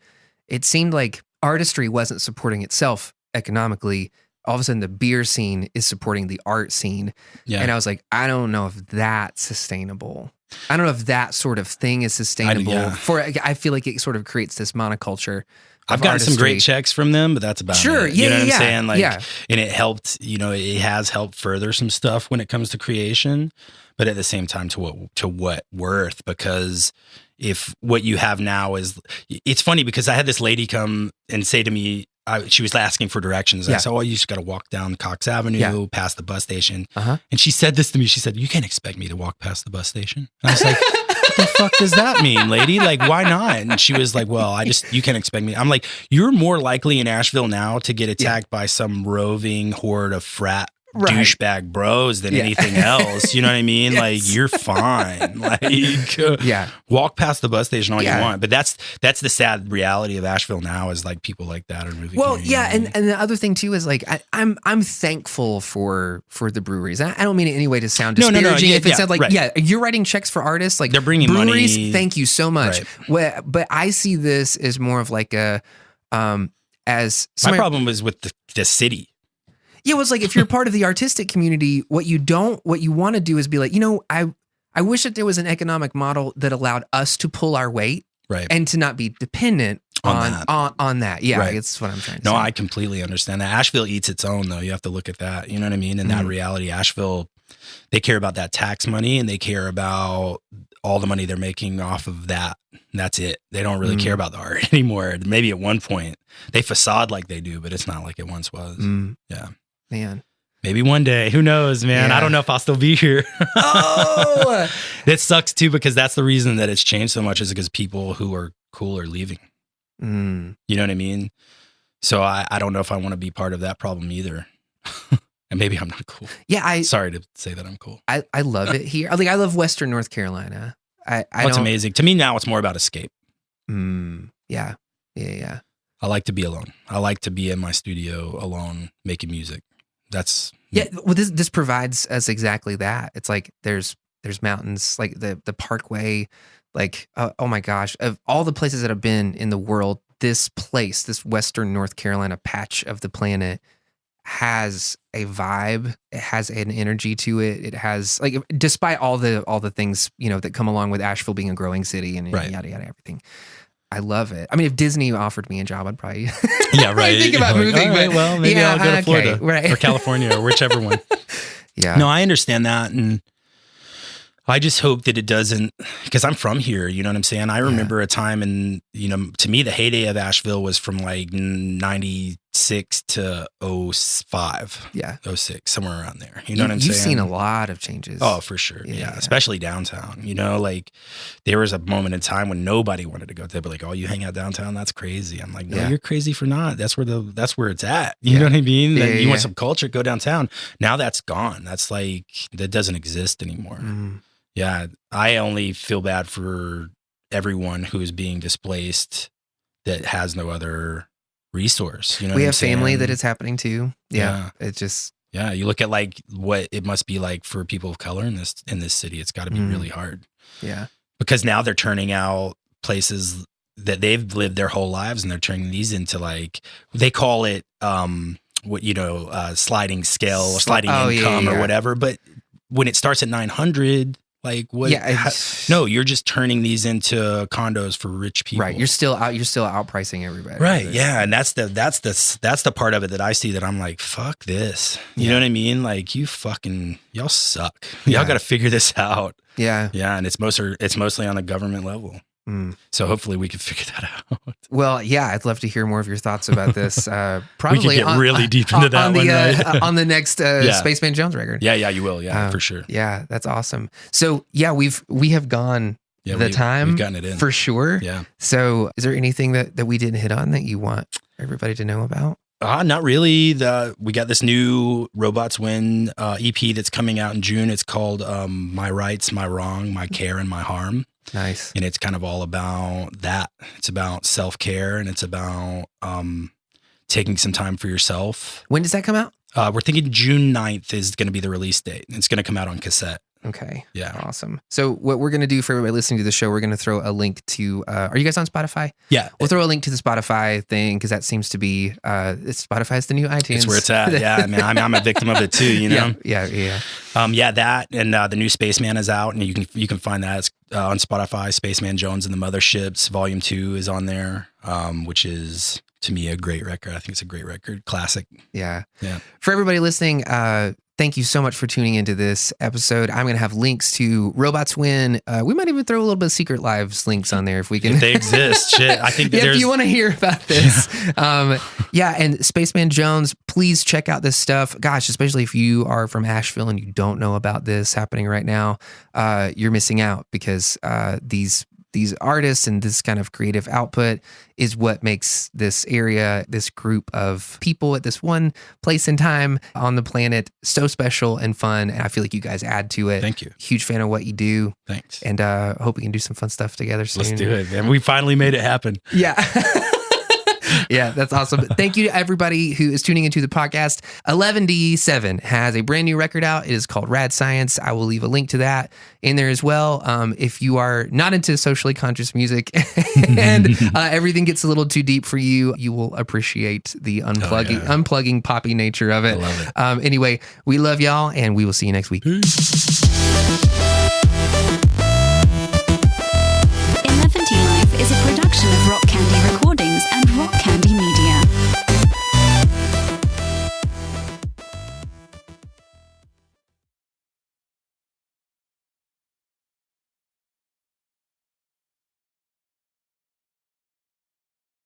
it seemed like artistry wasn't supporting itself economically. All of a sudden, the beer scene is supporting the art scene, and I was like, I don't know if that's sustainable. I don't know if that sort of thing is sustainable. Yeah. I feel like it sort of creates this monoculture. I've gotten some great checks from them, but that's about Sure. it. Yeah, you know what yeah, I'm saying? Like, yeah. and it helped, it has helped further some stuff when it comes to creation, but at the same time, to what worth? Because if what you have now is, it's funny because I had this lady come and say to me, she was asking for directions. I said, you just got to walk down Cox Avenue, past the bus station. And she said this to me. She said, you can't expect me to walk past the bus station. And I was like, what the fuck does that mean, lady? Like, why not? And she was like, well, you can't expect me. I'm like, you're more likely in Asheville now to get attacked by some roving horde of frat douchebag bros than anything else. You know what I mean? Yes. Like, you're fine. Like, walk past the bus station all you want. But that's the sad reality of Asheville now, is like people like that are moving. Well, and the other thing too is like I'm thankful for the breweries. I don't mean it in any way to sound disparaging. If it sounds like you're writing checks for artists, like they're bringing breweries, money. Thank you so much. Right. But I see this as more of like a as my problem was with the city. Yeah, it was like if you're part of the artistic community, what you want to do is be like, I wish that there was an economic model that allowed us to pull our weight, and to not be dependent on that. Yeah, it's what I'm trying to say. No, I completely understand that. Asheville eats its own, though. You have to look at that. You know what I mean? In that reality, Asheville, they care about that tax money, and they care about all the money they're making off of that. That's it. They don't really care about the art anymore. Maybe at one point they facade like they do, but it's not like it once was. Yeah. Man. Maybe one day. Who knows, man? I don't know if I'll still be here. Oh! It sucks too, because that's the reason that it's changed so much, is because people who are cool are leaving. You know what I mean? So I don't know if I want to be part of that problem either. And maybe I'm not cool. Yeah, sorry to say that I'm cool. I love it here. Like, I love Western North Carolina. It's amazing. To me now, it's more about escape. Yeah. I like to be alone. I like to be in my studio alone, making music. That's well, this provides us exactly that. It's like there's mountains, like the Parkway, like oh my gosh, of all the places that I've been in the world, this place, this Western North Carolina patch of the planet, has a vibe. It has an energy to it. It has, like, despite all the things that come along with Asheville being a growing city and yada yada everything. I love it. I mean, if Disney offered me a job, I'd probably think about moving. Right, well, maybe I'll go to Florida or California or whichever one. No, I understand that, and I just hope that it doesn't, because I'm from here. You know what I'm saying? I remember a time, and to me, the heyday of Asheville was from like 96 to 05. 06, somewhere around there. You know what I'm saying? You've seen a lot of changes. Oh, for sure. Yeah. Especially downtown. Like, there was a moment in time when nobody wanted to go. They'd be like, "Oh, you hang out downtown? That's crazy." I'm like, "No, you're crazy for not. That's where it's at." You know what I mean? You want some culture? Go downtown. Now that's gone. That's like, that doesn't exist anymore. Yeah, I only feel bad for everyone who is being displaced that has no other resource. We have family that it's happening to. Yeah. It's just. Yeah, you look at like what it must be like for people of color in this city. It's got to be really hard. Yeah, because now they're turning out places that they've lived their whole lives, and they're turning these into, like, they call it sliding scale or sliding income or whatever. But when it starts at 900. Like, what? Yeah, no, you're just turning these into condos for rich people. Right. You're still outpricing everybody. Right. Yeah. And that's the part of it that I see that I'm like, fuck this. You know what I mean? Like, y'all suck. Y'all got to figure this out. Yeah. Yeah. And it's mostly on a government level. So hopefully we can figure that out. Well, yeah, I'd love to hear more of your thoughts about this. Probably we can get really deep into that one, right? On the next Spaceman Jones record. Yeah, you will. Yeah, for sure. Yeah, that's awesome. So yeah, we have gone time. We've gotten it in for sure. Yeah. So is there anything that we didn't hit on that you want everybody to know about? Not really. We got this new Robots Win EP that's coming out in June. It's called My Rights, My Wrong, My Care, and My Harm. Nice. And it's kind of all about that. It's about self-care, and it's about taking some time for yourself. When does that come out? We're thinking June 9th is going to be the release date. It's going to come out on cassette. Okay. Yeah. Awesome. So what we're going to do for everybody listening to the show, we're going to throw a link to, are you guys on Spotify? Yeah. We'll throw a link to the Spotify thing because that seems to be, Spotify's the new iTunes. It's where it's at. Yeah. I mean, I'm a victim of it too, you know? Yeah. That and the new Spaceman is out, and you can find that on Spotify. Spaceman Jones and the Motherships Volume 2 is on there, which is to me a great record. I think it's a great record, classic. Yeah. Yeah. For everybody listening, thank you so much for tuning into this episode. I'm going to have links to Robots Win. We might even throw a little bit of Secret Lives links on there if we can. If they exist, shit. I think if you want to hear about this. And Spaceman Jones, please check out this stuff. Gosh, especially if you are from Asheville and you don't know about this happening right now, you're missing out because these artists and this kind of creative output is what makes this area, this group of people at this one place in time on the planet so special and fun. And I feel like you guys add to it. Thank you. Huge fan of what you do. Thanks. And hope we can do some fun stuff together soon. Let's do it, man. We finally made it happen. Yeah. Yeah, that's awesome. Thank you to everybody who is tuning into the podcast. 11D7 has a brand new record out. It is called Rad Science. I will leave a link to that in there as well. If you are not into socially conscious music and everything gets a little too deep for you, you will appreciate the unplugging poppy nature of it. I love it. Anyway, we love y'all and we will see you next week. Peace.